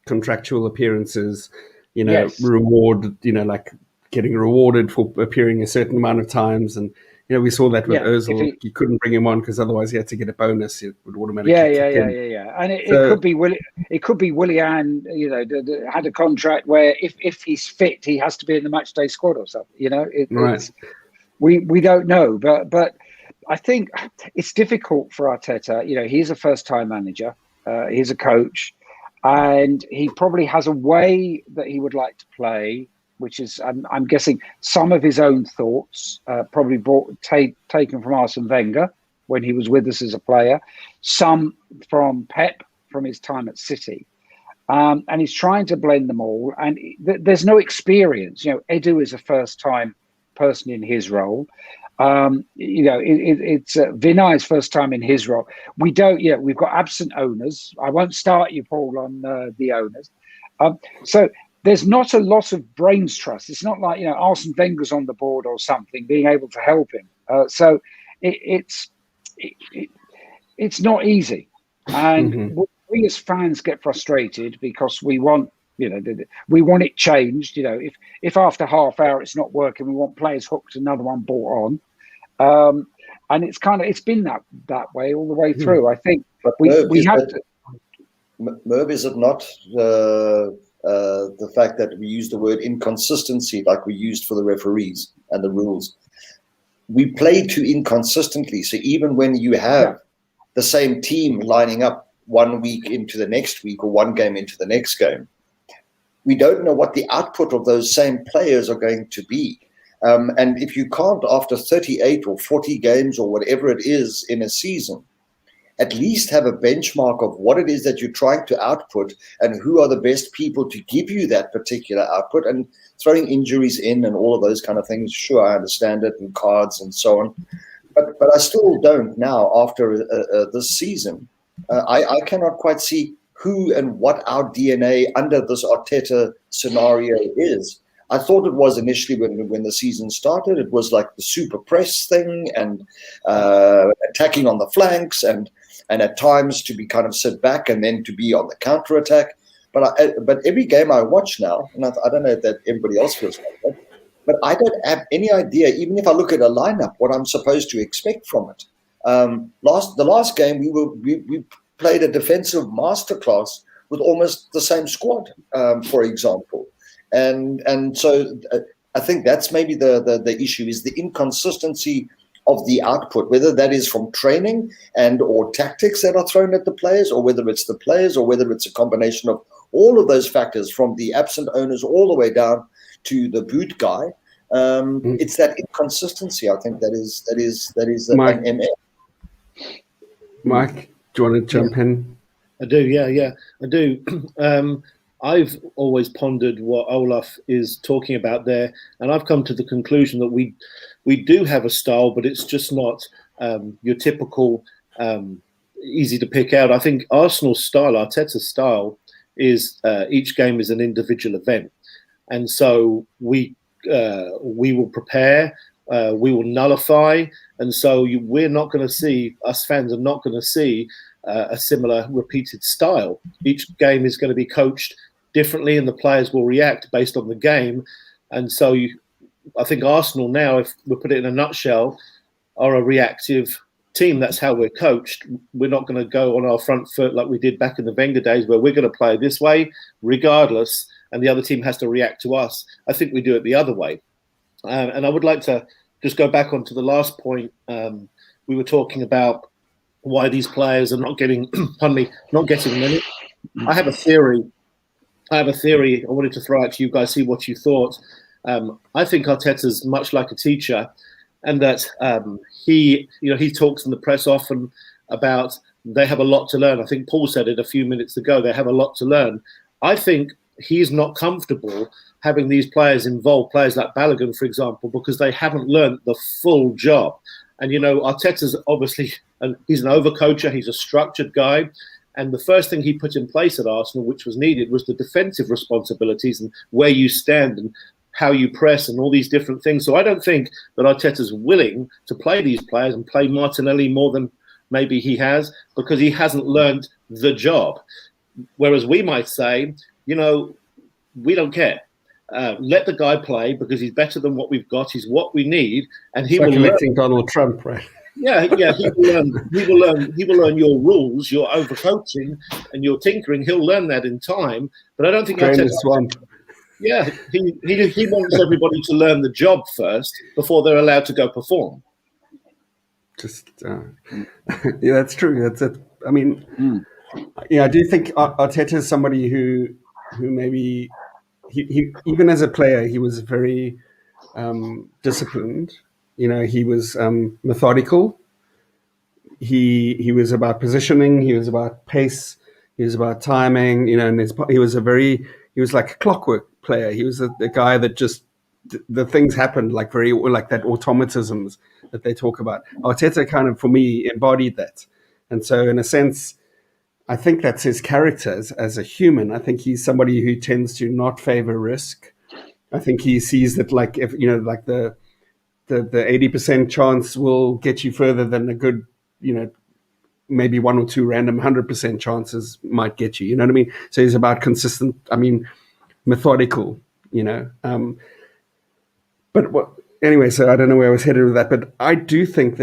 S1: contractual appearances. Reward. Like getting rewarded for appearing a certain amount of times, and we saw that with Ozil. He couldn't bring him on because otherwise he had to get a bonus. It would automatically.
S3: Yeah. And it could be It could be Willian. Had a contract where if he's fit, he has to be in the matchday squad or something.
S1: Right.
S3: We don't know, but I think it's difficult for Arteta. He's a first-time manager. He's a coach, and he probably has a way that he would like to play, which is, I'm guessing, some of his own thoughts, probably taken from Arsene Wenger when he was with us as a player, some from Pep from his time at City. And he's trying to blend them all, and there's no experience. Edu is a first-time person in his role. It's Vinay's first time in his role. We've got absent owners. I won't start you, Paul, on the owners. So there's not a lot of brains trust. It's not like Arsene Wenger's on the board or something, being able to help him. So it's not easy, and we as fans get frustrated because we want. We want it changed. If after half hour it's not working, we want players hooked, another one brought on, and it's been that way all the way through. I think we have to.
S4: Merv, is it not the fact that we use the word inconsistency like we used for the referees and the rules? We play too inconsistently. So even when you have the same team lining up 1 week into the next week or one game into the next game, we don't know what the output of those same players are going to be. And if you can't, after 38 or 40 games or whatever it is in a season, at least have a benchmark of what it is that you're trying to output and who are the best people to give you that particular output, and throwing injuries in and all of those kind of things. Sure, I understand it, and cards and so on. But I still don't now, after this season. I cannot quite see who and what our DNA under this Arteta scenario is. I thought it was initially when the season started, it was like the super press thing and attacking on the flanks and at times to be kind of sit back and then to be on the counter attack. But every game I watch now, and I don't know if that everybody else feels like that, but I don't have any idea, even if I look at a lineup, what I'm supposed to expect from it. The last game we played a defensive masterclass with almost the same squad, for example, and so I think that's maybe the issue is the inconsistency of the output, whether that is from training and or tactics that are thrown at the players, or whether it's the players, or whether it's a combination of all of those factors, from the absent owners all the way down to the boot guy. It's that inconsistency, I think, that is
S1: Mike,
S4: an MA.
S1: Mike, do you want to jump in?
S2: I do, yeah, I do. I've always pondered what Olaf is talking about there, and I've come to the conclusion that we do have a style, but it's just not your typical easy to pick out. I think Arsenal's style, Arteta's style, is each game is an individual event, and so we will prepare, we will nullify, and so we're not going to see, us fans are not going to see a similar repeated style. Each game is going to be coached differently, and the players will react based on the game. And so I think Arsenal now, if we put it in a nutshell, are a reactive team. That's how we're coached. We're not going to go on our front foot like we did back in the Wenger days, where we're going to play this way regardless, and the other team has to react to us. I think we do it the other way. And I would like to just go back onto the last point. We were talking about why these players are not getting, not getting minutes. I have a theory. I wanted to throw out to you guys, see what you thought. I think Arteta's much like a teacher, and that he talks in the press often about they have a lot to learn. I think Paul said it a few minutes ago. They have a lot to learn. I think he's not comfortable having these players involved, players like Balogun, for example, because they haven't learned the full job. And, Arteta's obviously, he's an overcoacher, he's a structured guy. And the first thing he put in place at Arsenal, which was needed, was the defensive responsibilities and where you stand and how you press and all these different things. So I don't think that Arteta's willing to play these players and play Martinelli more than maybe he has, because he hasn't learned the job. Whereas we might say, we don't care. Let the guy play because he's better than what we've got. He's what we need, and he will
S1: learn. Donald Trump, right?
S2: Yeah. He will learn your rules, your overcoaching, and your tinkering. He'll learn that in time. But I don't think
S1: swamp.
S2: Yeah, he wants everybody to learn the job first before they're allowed to go perform.
S1: Yeah, that's true. That's it. I mean, I do think Arteta is somebody who maybe he even as a player he was very disciplined. He was methodical. He was about positioning. He was about pace. He was about timing. And he was like a clockwork player. He was the guy that just the things happened like that automatisms that they talk about. Arteta kind of, for me, embodied that. And so in a sense, I think that's his character as a human. I think he's somebody who tends to not favor risk. I think he sees that if the 80% chance will get you further than a good, maybe one or two random 100% chances might get you. You know what I mean? So he's about consistent. Methodical. Anyway, so I don't know where I was headed with that, but I do think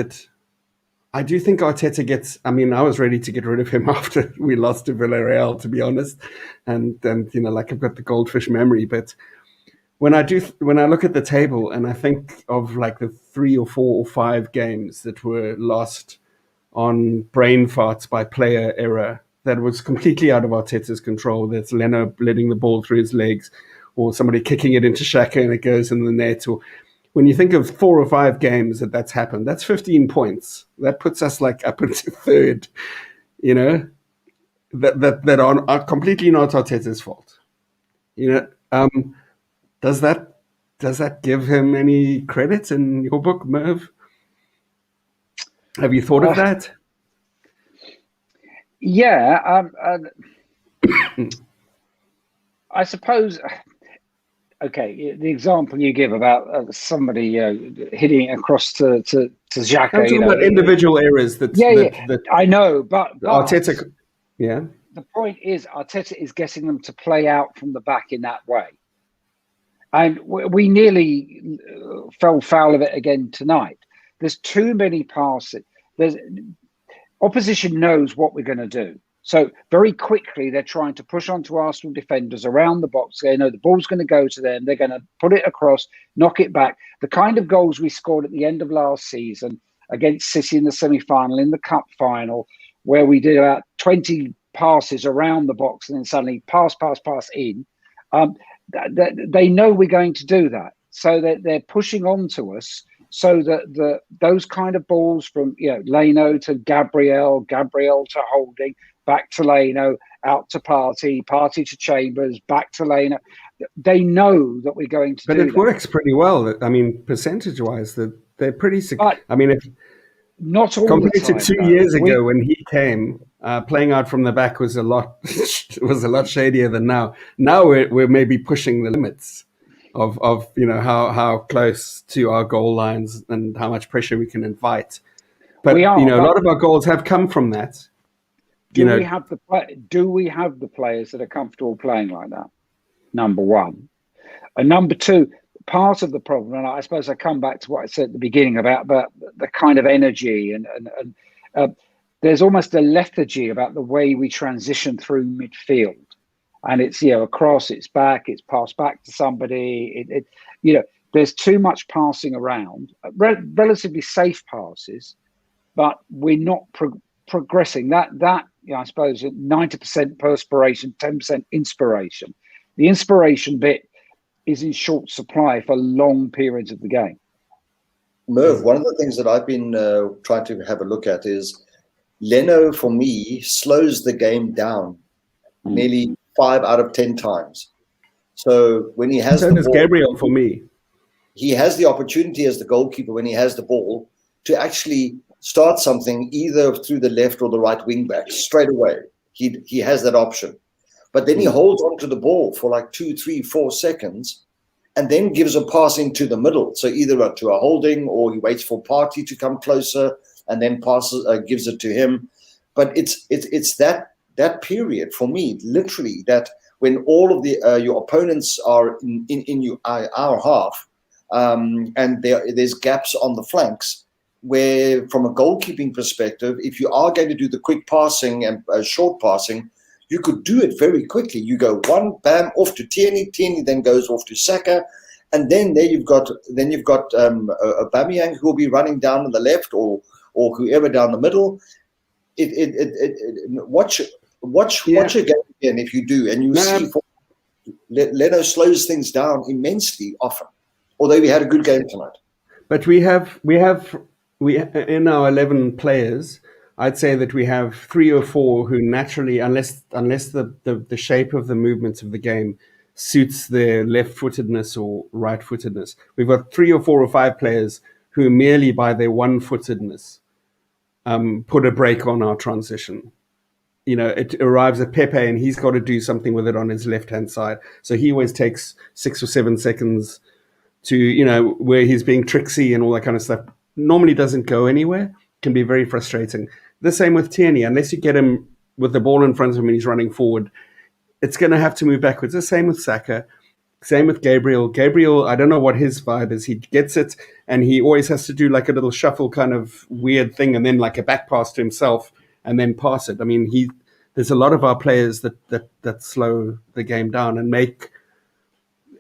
S1: Arteta gets. I was ready to get rid of him after we lost to Villarreal, to be honest, and I've got the goldfish memory. But when I look at the table and I think of the 3 or 4 or 5 games that were lost on brain farts by player error, that was completely out of Arteta's control. That's Leno letting the ball through his legs, or somebody kicking it into Xhaka and it goes in the net, or when you think of 4 or 5 games that's happened, that's 15 points. That puts us up into third, that are completely not Arteta's fault. Does that give him any credit in your book, Merv? Have you thought of that?
S3: Yeah. I suppose. Okay, the example you give about somebody hitting across to Xhaka,
S1: I'm talking about individual errors that
S3: I know, but
S1: Arteta, yeah.
S3: The point is Arteta is getting them to play out from the back in that way, and we nearly fell foul of it again tonight. There's too many passes. Opposition knows what we're going to do. So very quickly, they're trying to push onto Arsenal defenders around the box. They know the ball's going to go to them. They're going to put it across, knock it back. The kind of goals we scored at the end of last season against City in the semi-final, in the cup final, where we did about 20 passes around the box and then suddenly pass in. They know we're going to do that. So they're pushing on to us so that those kind of balls from Leno to Gabriel to Holding, back to Leno, out to Party to Chambers, back to Leno. They know that we're going to do that.
S1: But it works pretty well. I mean, percentage-wise, they're pretty... I mean,
S3: not all
S1: compared
S3: the time,
S1: to 2 years ago when he came, playing out from the back was a lot shadier than now. Now we're maybe pushing the limits of how close to our goal lines and how much pressure we can invite. But a lot of our goals have come from that.
S3: Do we have the players that are comfortable playing like that? Number one. And number two, part of the problem, and I suppose I come back to what I said at the beginning about the kind of energy and there's almost a lethargy about the way we transition through midfield. And it's across, it's back, it's passed back to somebody. There's too much passing around, relatively safe passes, but we're not progressing. That I suppose 90% perspiration, 10% inspiration. The inspiration bit is in short supply for long periods of the game.
S4: Merv, one of the things that I've been trying to have a look at is Leno, for me, slows the game down nearly 5 out of 10 times. So when he has
S1: the ball, Gabriel, for me,
S4: he has the opportunity as the goalkeeper when he has the ball to actually start something either through the left or the right wing back straight away. He has that option. But then he holds onto the ball for like 2, 3, 4 seconds and then gives a pass into the middle. So either to a Holding or he waits for Party to come closer and then gives it to him. But it's that period for me, literally, that when all of the your opponents are in our half and there's gaps on the flanks, where from a goalkeeping perspective, if you are going to do the quick passing and short passing, you could do it very quickly. You go one, bam, off to Tierney then goes off to Saka, and then you've got Aubameyang who will be running down on the left or whoever down the middle. Watch a game again if you do, and you see Leno slows things down immensely often. Although we had a good game tonight,
S1: but we have in our 11 players, I'd say that we have 3 or 4 who naturally, unless the shape of the movements of the game suits their left-footedness or right-footedness, we've got 3 or 4 or 5 players who merely by their one-footedness put a break on our transition. It arrives at Pepe and he's got to do something with it on his left-hand side. So he always takes 6 or 7 seconds to, where he's being tricksy and all that kind of stuff. Normally doesn't go anywhere. Can be very frustrating. The same with Tierney. Unless you get him with the ball in front of him and he's running forward, it's going to have to move backwards. The same with Saka. Same with Gabriel. Gabriel, I don't know what his vibe is. He gets it and he always has to do like a little shuffle kind of weird thing and then like a back pass to himself and then pass it. I mean, there's a lot of our players that slow the game down and make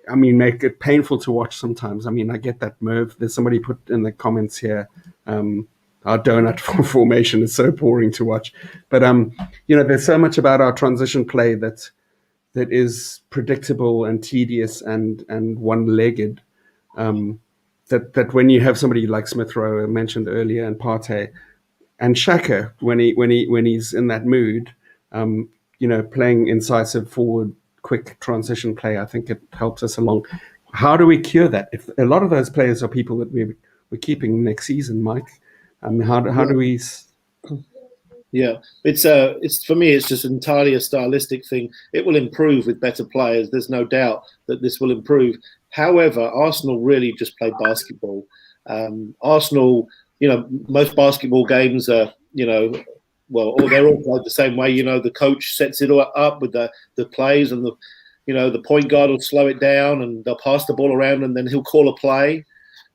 S1: it painful to watch sometimes. I mean, I get that, Merv. There's somebody put in the comments here, our donut formation is so boring to watch. But, there's so much about our transition play that is predictable and tedious and one-legged, that when you have somebody like Smith Rowe mentioned earlier and Partey and Xhaka, when he's in that mood, playing incisive forward, quick transition play, I think it helps us along. How do we cure that? If a lot of those players are people that we're keeping next season, Mike, how do we?
S2: Yeah, it's for me. It's just entirely a stylistic thing. It will improve with better players. There's no doubt that this will improve. However, Arsenal really just play basketball. Arsenal, most basketball games are, or they're all played the same way. The coach sets it all up with the plays, and the point guard will slow it down, and they'll pass the ball around, and then he'll call a play.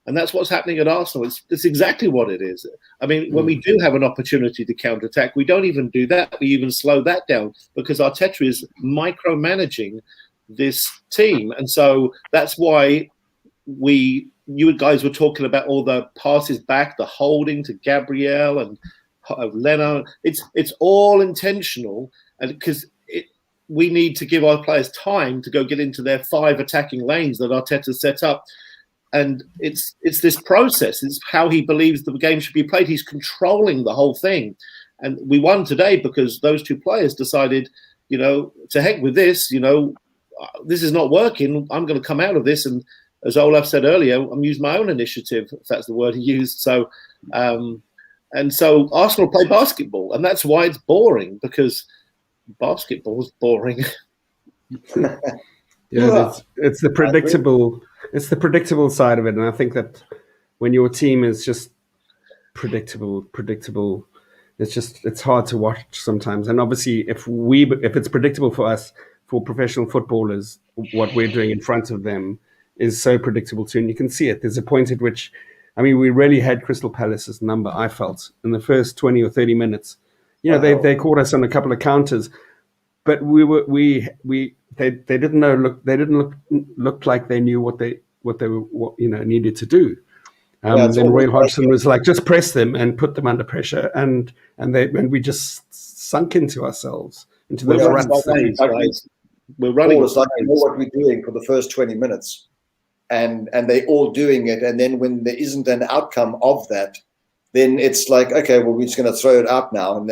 S2: And that's what's happening at Arsenal. It's exactly what it is. I mean, when we do have an opportunity to counterattack, we don't even do that. We even slow that down because Arteta is micromanaging this team. And so that's why you guys were talking about all the passes back, the holding to Gabriel and Leno. It's all intentional, and because we need to give our players time to go get into their 5 attacking lanes that Arteta set up. And it's this process. It's how he believes the game should be played. He's controlling the whole thing. And we won today because those 2 players decided, to heck with this, this is not working. I'm going to come out of this. And as Olaf said earlier, I'm using my own initiative, if that's the word he used. So, and so Arsenal play basketball. And that's why it's boring, because basketball is boring.
S1: Yeah, it's the predictable. It's the predictable side of it, and I think that when your team is just predictable, it's hard to watch sometimes. And obviously, if it's predictable for us, for professional footballers, what we're doing in front of them is so predictable too, and you can see it. There's a point at which, I mean, we really had Crystal Palace's number. I felt in the first 20 or 30 minutes, they caught us on a couple of counters, but they didn't know. They didn't look like they knew what they needed to do. Then Roy Hodgson was like, just press them and put them under pressure, and we just sunk into ourselves, into those ruts.
S2: We're running.
S4: It's like we know what we're doing for the first 20 minutes, and they're all doing it, and then when there isn't an outcome of that, then it's like, okay, well, we're just going to throw it out now, and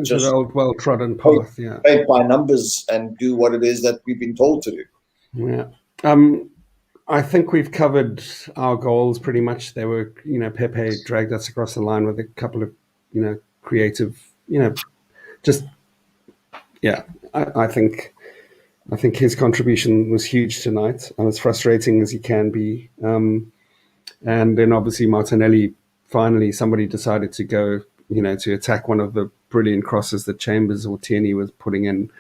S4: just
S1: the old well-trodden path,
S4: paint by numbers and do what it is that we've been told to do.
S1: Yeah. I think we've covered our goals pretty much. They were, Pepe dragged us across the line with a couple of, creative, I think his contribution was huge tonight, and as frustrating as he can be. And then obviously Martinelli, finally somebody decided to go, to attack one of the brilliant crosses that Chambers or Tierney was putting in.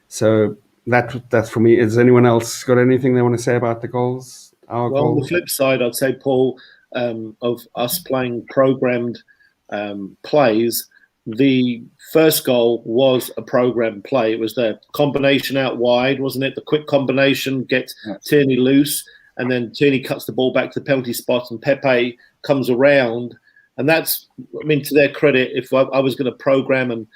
S1: So that's for me. Has anyone else got anything they want to say about the goals?
S2: On the flip side, I'd say, Paul, of us playing programmed plays, the first goal was a programmed play. It was the combination out wide, wasn't it? The quick combination, gets Tierney loose, and then Tierney cuts the ball back to the penalty spot, and Pepe comes around. And that's, to their credit, if I was going to program and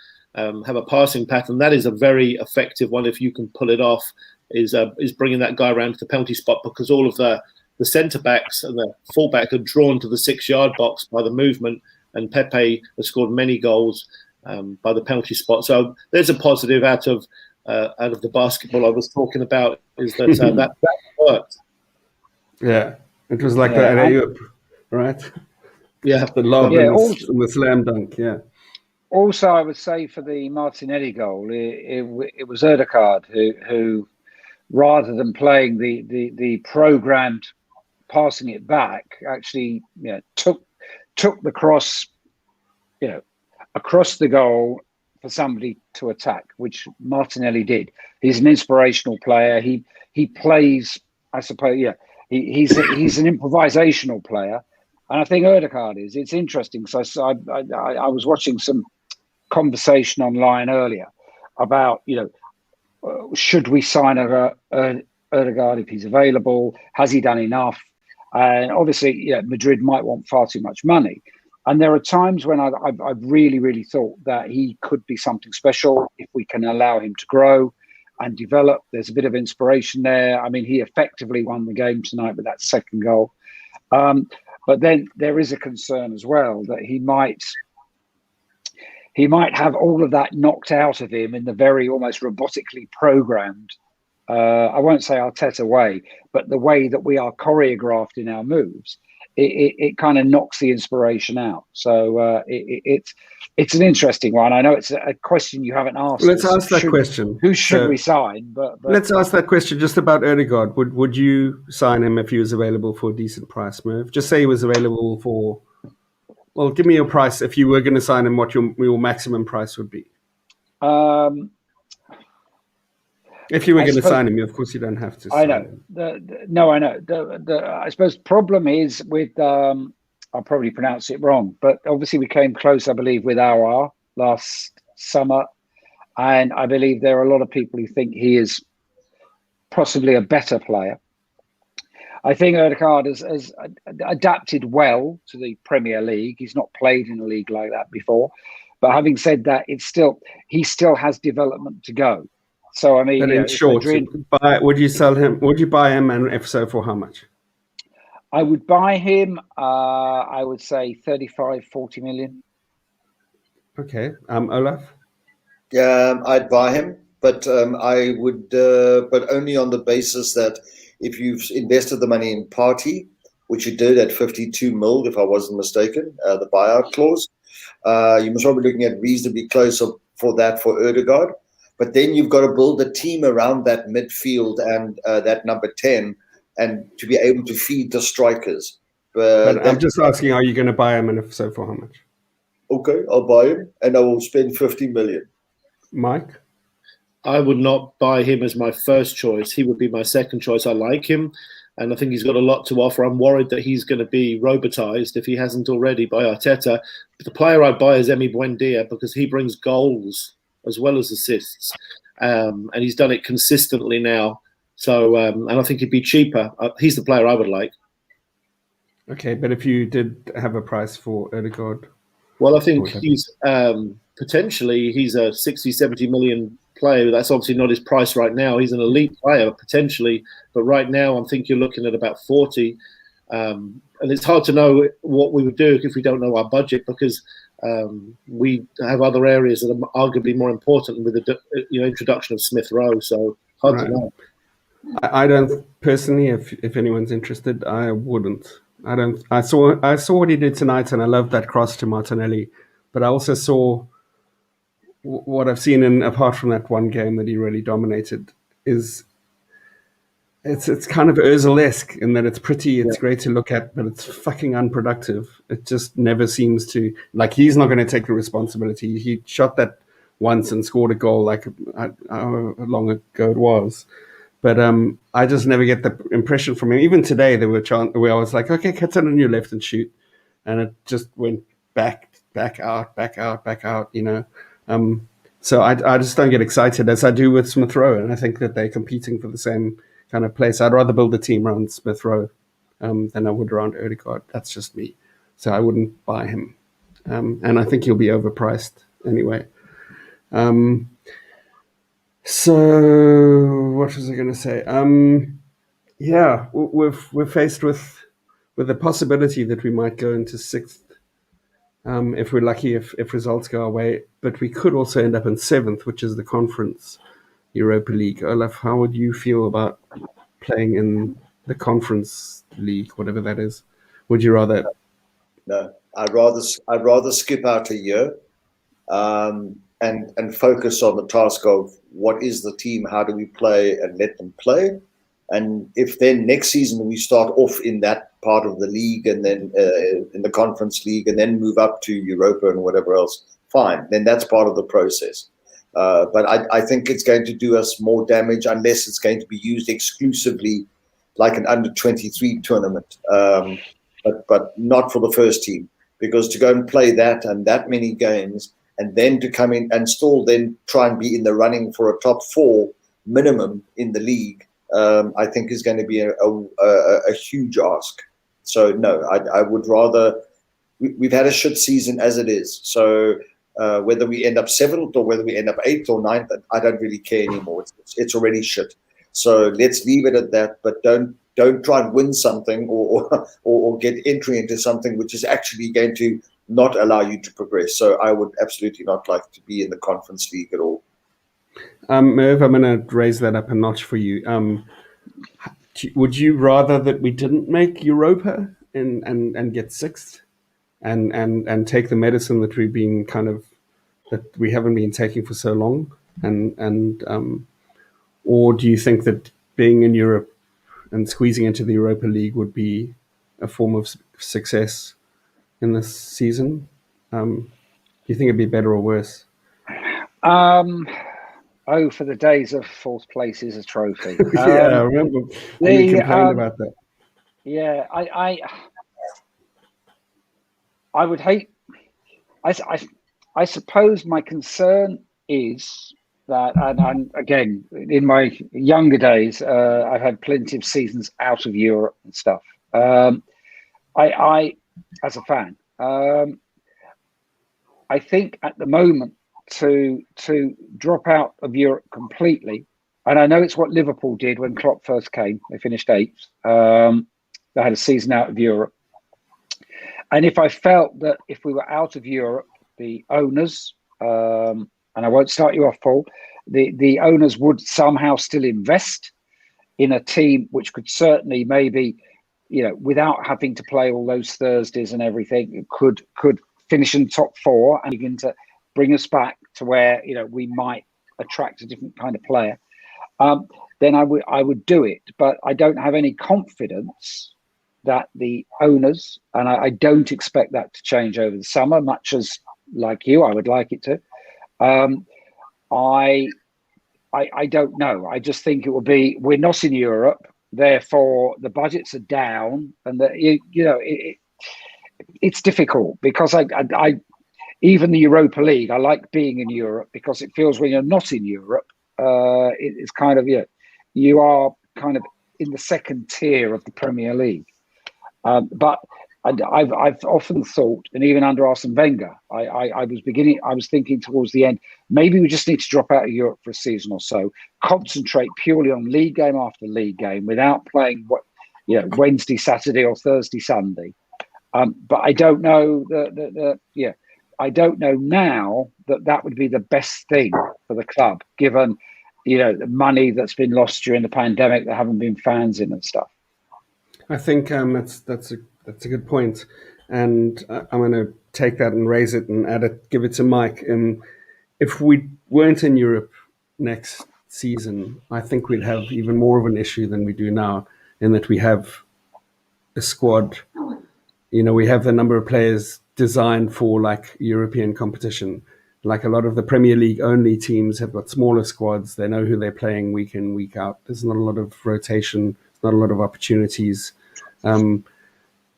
S2: have a passing pattern, that is a very effective one if you can pull it off, is bringing that guy around to the penalty spot, because all of the centre-backs and the full-back are drawn to the 6-yard box by the movement, and Pepe has scored many goals by the penalty spot. So there's a positive out of the basketball I was talking about, is that that worked.
S1: Yeah, it was like that Ayup, right?
S2: Yeah,
S1: the lob and the slam dunk. Yeah.
S3: Also, I would say for the Martinelli goal, it was Ødegaard who, rather than playing the programmed passing it back, actually took the cross, across the goal for somebody to attack, which Martinelli did. He's an inspirational player. He plays, I suppose, he's an improvisational player. And I think Ødegaard is. It's interesting because I was watching some conversation online earlier about, should we sign Ødegaard if he's available? Has he done enough? And obviously, Madrid might want far too much money. And there are times when I've really, really thought that he could be something special if we can allow him to grow and develop. There's a bit of inspiration there. I mean, he effectively won the game tonight with that second goal. But then there is a concern as well that he might have all of that knocked out of him in the very almost robotically programmed, I won't say Arteta way, but the way that we are choreographed in our moves. it kind of knocks the inspiration out. So it's an interesting one. I know it's a question you haven't asked.
S1: Let's ask that question.
S3: Who should we sign? But
S1: let's ask that question just about Ødegaard. Would you sign him if he was available for a decent price, Merv? Just say he was available for. Well, give me your price if you were going to sign him. What your maximum price would be? If you were going to sign him, of course you don't have to.
S3: I know. No, I know. I suppose problem is with I'll probably pronounce it wrong, but obviously we came close, I believe, with Aouar last summer, and I believe there are a lot of people who think he is possibly a better player. I think Ødegaard has adapted well to the Premier League. He's not played in a league like that before, but having said that, he still has development to go. So I mean,
S1: but in short, would you sell him? Would you buy him, and if so, for how much?
S3: I would buy him. I would say 35, 40 million.
S1: Okay, Olaf.
S4: Yeah, I'd buy him, but I would, but only on the basis that if you've invested the money in Partey, which you did at 52 mil, if I wasn't mistaken, the buyout clause, you must probably be looking at reasonably close for that for Ødegaard. But then you've got to build a team around that midfield and that number 10, and to be able to feed the strikers.
S1: But I'm just asking, are you going to buy him, and if so, for how much?
S4: Okay, I'll buy him, and I will spend 50 million.
S1: Mike?
S2: I would not buy him as my first choice. He would be my second choice. I like him, and I think he's got a lot to offer. I'm worried that he's going to be robotized, if he hasn't already, by Arteta. But the player I'd buy is Emi Buendia, because he brings goals as well as assists, and he's done it consistently now. So, and I think he'd be cheaper. He's the player I would like.
S1: Okay, but if you did have a price for Ødegaard?
S2: Well, I think he's potentially he's a 60, 70 million player. That's obviously not his price right now. He's an elite player potentially, but right now I think you're looking at about 40. And it's hard to know what we would do if we don't know our budget, because we have other areas that are arguably more important with the introduction of Smith Rowe. So hard to know.
S1: I don't personally. If anyone's interested, I wouldn't. I don't. I saw what he did tonight, and I loved that cross to Martinelli. But I also saw what I've seen, and apart from that one game that he really dominated, is it's kind of Ozil-esque in that it's pretty, it's great to look at, but it's fucking unproductive. It just never seems to, like, he's not going to take the responsibility. He shot that once and scored a goal, like how long ago it was. But I just never get the impression from him. Even today, there were chances where I was like, okay, cut it on your left and shoot. And it just went back out, you know. So I just don't get excited as I do with Smith Rowe. And I think that they're competing for the same kind of place. I'd rather build a team around Smith Rowe than I would around Ødegaard. That's just me. So I wouldn't buy him. And I think he'll be overpriced anyway. So what was I going to say? Yeah, we're faced with the possibility that we might go into sixth if we're lucky, if results go our way. But we could also end up in seventh, which is the Conference Europa League. Olaf, how would you feel about playing in the Conference League, whatever that is? Would you rather?
S4: No, I'd rather skip out a year and focus on the task of what is the team, how do we play, and let them play. And if then next season we start off in that part of the league and then in the Conference League and then move up to Europa and whatever else, fine. Then that's part of the process. But I think it's going to do us more damage unless it's going to be used exclusively like an under-23 tournament, but not for the first team. Because to go and play that and that many games and then to come in and still then try and be in the running for a top four minimum in the league, I think is going to be a huge ask. So no, I would rather. We've had a shit season as it is. So whether we end up seventh or whether we end up eighth or ninth, I don't really care anymore. It's already shit. So let's leave it at that. But don't try and win something or get entry into something which is actually going to not allow you to progress. So I would absolutely not like to be in the Conference League at all.
S1: Merv, I'm going to raise that up a notch for you. Would you rather that we didn't make Europa and get sixth and take the medicine that we've been that we haven't been taking for so long, or do you think that being in Europe and squeezing into the Europa League would be a form of success in this season? Do you think it'd be better or worse?
S3: Oh, for the days of fourth place is a trophy.
S1: Yeah, I remember we complained about that.
S3: Yeah, I would hate. I suppose my concern is that, and again, in my younger days, I've had plenty of seasons out of Europe and stuff. I, as a fan, I think at the moment to drop out of Europe completely, and I know it's what Liverpool did when Klopp first came. They finished 8th. They had a season out of Europe. And if I felt that if we were out of Europe, the owners, and I won't start you off, Paul, the owners would somehow still invest in a team which could certainly maybe, without having to play all those Thursdays and everything, could finish in top 4 and begin to bring us back to where, we might attract a different kind of player. Then I would do it. But I don't have any confidence that the owners, and I don't expect that to change over the summer, much as, like you, I would like it to. I don't know. I just think it will be, we're not in Europe, therefore the budgets are down, and that it's difficult because I even the Europa League, I like being in Europe because it feels when you're not in Europe, it's kind of you are kind of in the second tier of the Premier League. But I've often thought, and even under Arsene Wenger, I was thinking towards the end, maybe we just need to drop out of Europe for a season or so, concentrate purely on league game after league game without playing Wednesday, Saturday, or Thursday, Sunday. But I don't know I don't know now that would be the best thing for the club, given the money that's been lost during the pandemic. There haven't been fans in and stuff.
S1: I think that's a good point, and I'm going to take that and raise it and give it to Mike. If we weren't in Europe next season, I think we'd have even more of an issue than we do now, in that we have a squad. We have the number of players designed for like European competition. Like a lot of the Premier League only teams have got smaller squads. They know who they're playing week in, week out. There's not a lot of rotation, not a lot of opportunities. Do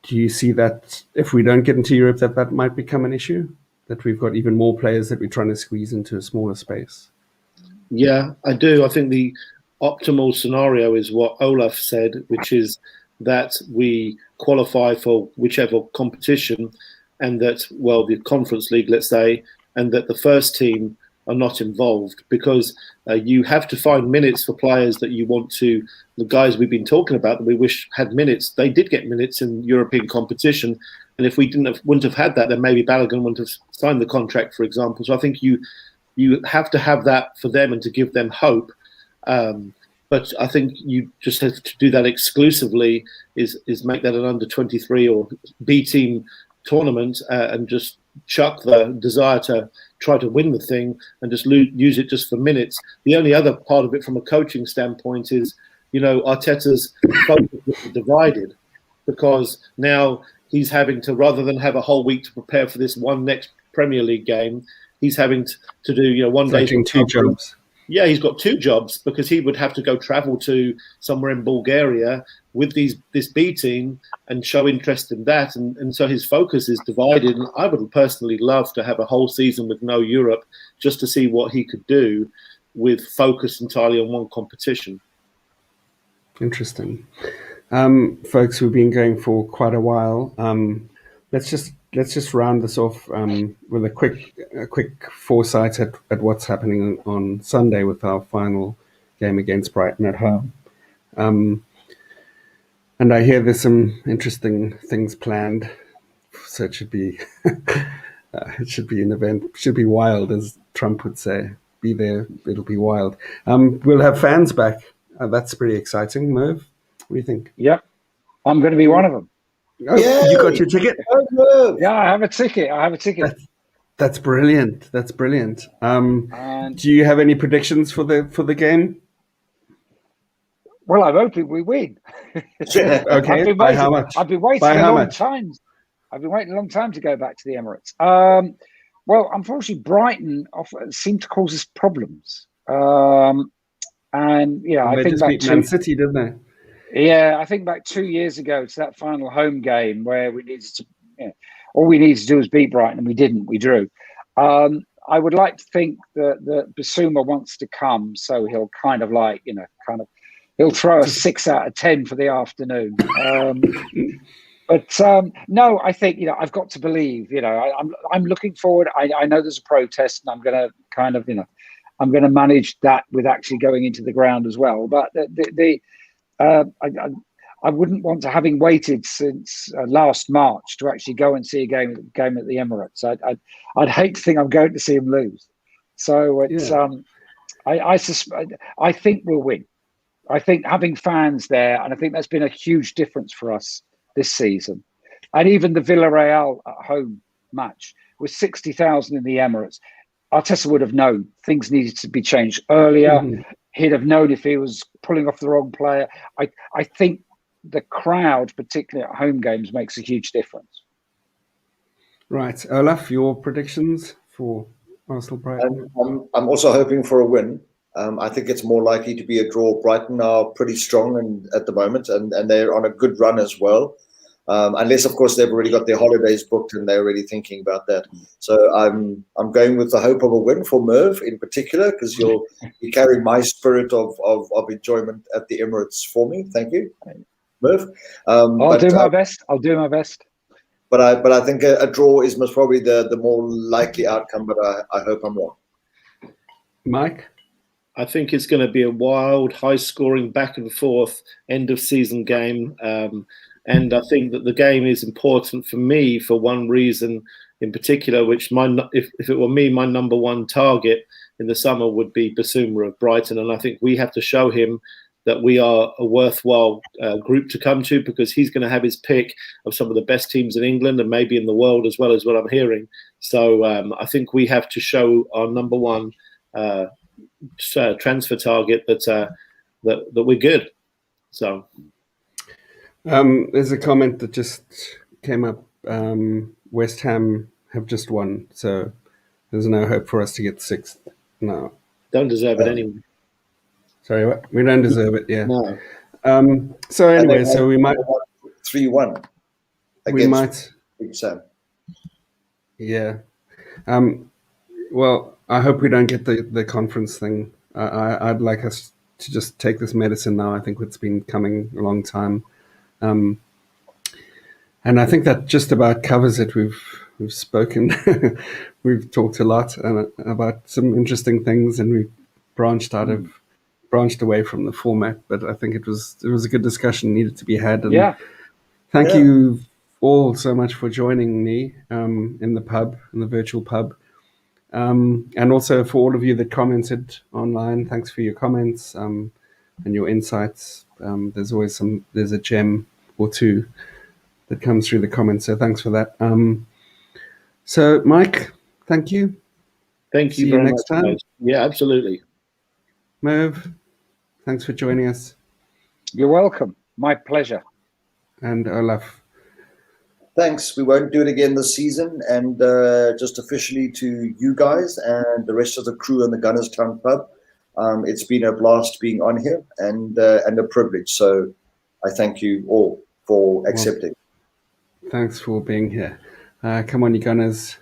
S1: you see that if we don't get into Europe, that might become an issue? That we've got even more players that we're trying to squeeze into a smaller space?
S2: Yeah, I do. I think the optimal scenario is what Olaf said, which is that we qualify for whichever competition, and that, the Conference League, let's say, and that the first team are not involved, because you have to find minutes for players that you want to. The guys we've been talking about that we wish had minutes, they did get minutes in European competition, and if we wouldn't have had that, then maybe Balogun wouldn't have signed the contract, for example. So I think you have to have that for them and to give them hope. But I think you just have to do that exclusively, is make that an under-23 or B team tournament, and just chuck the desire to try to win the thing and just use it just for minutes. The only other part of it from a coaching standpoint is, Arteta's focus is divided, because now he's having to, rather than have a whole week to prepare for this one next Premier League game, he's having to do, one day.
S1: Two jobs.
S2: Yeah, he's got 2 jobs, because he would have to go travel to somewhere in Bulgaria with this B team and show interest in that. And so his focus is divided. And I would personally love to have a whole season with no Europe, just to see what he could do with focus entirely on one competition.
S1: Interesting. Folks, we've been going for quite a while. Let's just round this off with a quick foresight at what's happening on Sunday with our final game against Brighton at home. And I hear there's some interesting things planned, so it should be an event. It should be wild, as Trump would say. Be there, it'll be wild. We'll have fans back. That's pretty exciting. Merv, what do you think?
S3: Yep, I'm going to be one of them.
S1: Oh,
S4: Yay!
S1: you got your ticket?
S4: Go Merv!
S3: Yeah, I have a ticket.
S1: That's brilliant. That's brilliant.
S3: And
S1: Do you have any predictions for the game?
S3: well, I'm hoping we win.
S1: Okay. By how much?
S3: I've been waiting
S1: By
S3: a
S1: how
S3: long
S1: much?
S3: time. I've been waiting a long time to go back to the Emirates. Well, unfortunately, Brighton seem to cause us problems. And yeah,
S1: Well,
S3: I
S1: they
S3: think
S1: just
S3: back
S1: beat Man City, didn't they?
S3: I think back 2 years ago to that final home game where we needed to, all we needed to do was beat Brighton, and we didn't. We drew. I would like to think that Basuma wants to come, so he'll kind of he'll throw a 6 out of 10 for the afternoon. But no, I think I've got to believe. I'm looking forward. I know there's a protest, and I'm going to I'm going to manage that with actually going into the ground as well. But I wouldn't want to, having waited since last March, to actually go and see a game at the Emirates. I'd hate to think I'm going to see him lose. So it's I think we'll win. I think having fans there, and I think that's been a huge difference for us this season. And even the Villarreal at home match with 60,000 in the Emirates, Arteta would have known things needed to be changed earlier.
S1: Mm-hmm.
S3: He'd have known if he was pulling off the wrong player. I think the crowd, particularly at home games, makes a huge difference.
S1: Right. Olaf, your predictions for Arsenal Brighton?
S4: I'm also hoping for a win. I think it's more likely to be a draw. Brighton are pretty strong at the moment, and they're on a good run as well. Unless, of course, they've already got their holidays booked and they're already thinking about that. So I'm going with the hope of a win for Merv in particular, because you carry my spirit of enjoyment at the Emirates for me. Thank you, Merv.
S3: I'll do my best.
S4: But I think a draw is most probably the more likely outcome. But I hope I'm wrong.
S1: Mike?
S2: I think it's going to be a wild, high-scoring, back-and-forth end-of-season game. And I think that the game is important for me for one reason in particular, which if it were me, my number one target in the summer would be Basuma of Brighton. And I think we have to show him that we are a worthwhile group to come to, because he's going to have his pick of some of the best teams in England and maybe in the world as well, as what I'm hearing. So I think we have to show our number one transfer target that we're good. So
S1: there's a comment that just came up. West Ham have just won, so there's no hope for us to get sixth. No,
S2: don't deserve it anyway.
S1: Sorry, what? We don't deserve it. Yeah.
S2: No.
S1: So anyway, so we might
S4: 3-1.
S1: We might.
S4: Big Sam.
S1: Yeah. Well, I hope we don't get the conference thing. I'd like us to just take this medicine now. I think it's been coming a long time. And I think that just about covers it. We've spoken, we've talked a lot about some interesting things, and we've branched away from the format. But I think it was a good discussion, needed to be had. And thank you all so much for joining me in the virtual pub. And also for all of you that commented online, thanks for your comments and your insights. There's a gem or two that comes through the comments, so thanks for that. So Mike, thank you.
S2: Thank you
S1: See
S2: very
S1: you next
S2: much.
S1: time.
S2: Yeah, absolutely.
S1: Merv, thanks for joining us.
S3: You're welcome. My pleasure.
S1: And Olaf.
S4: Thanks. We won't do it again this season. And just officially to you guys and the rest of the crew in the Gunners Town Pub, it's been a blast being on here and a privilege. So I thank you all for accepting.
S1: Thanks for being here. Come on, you Gunners.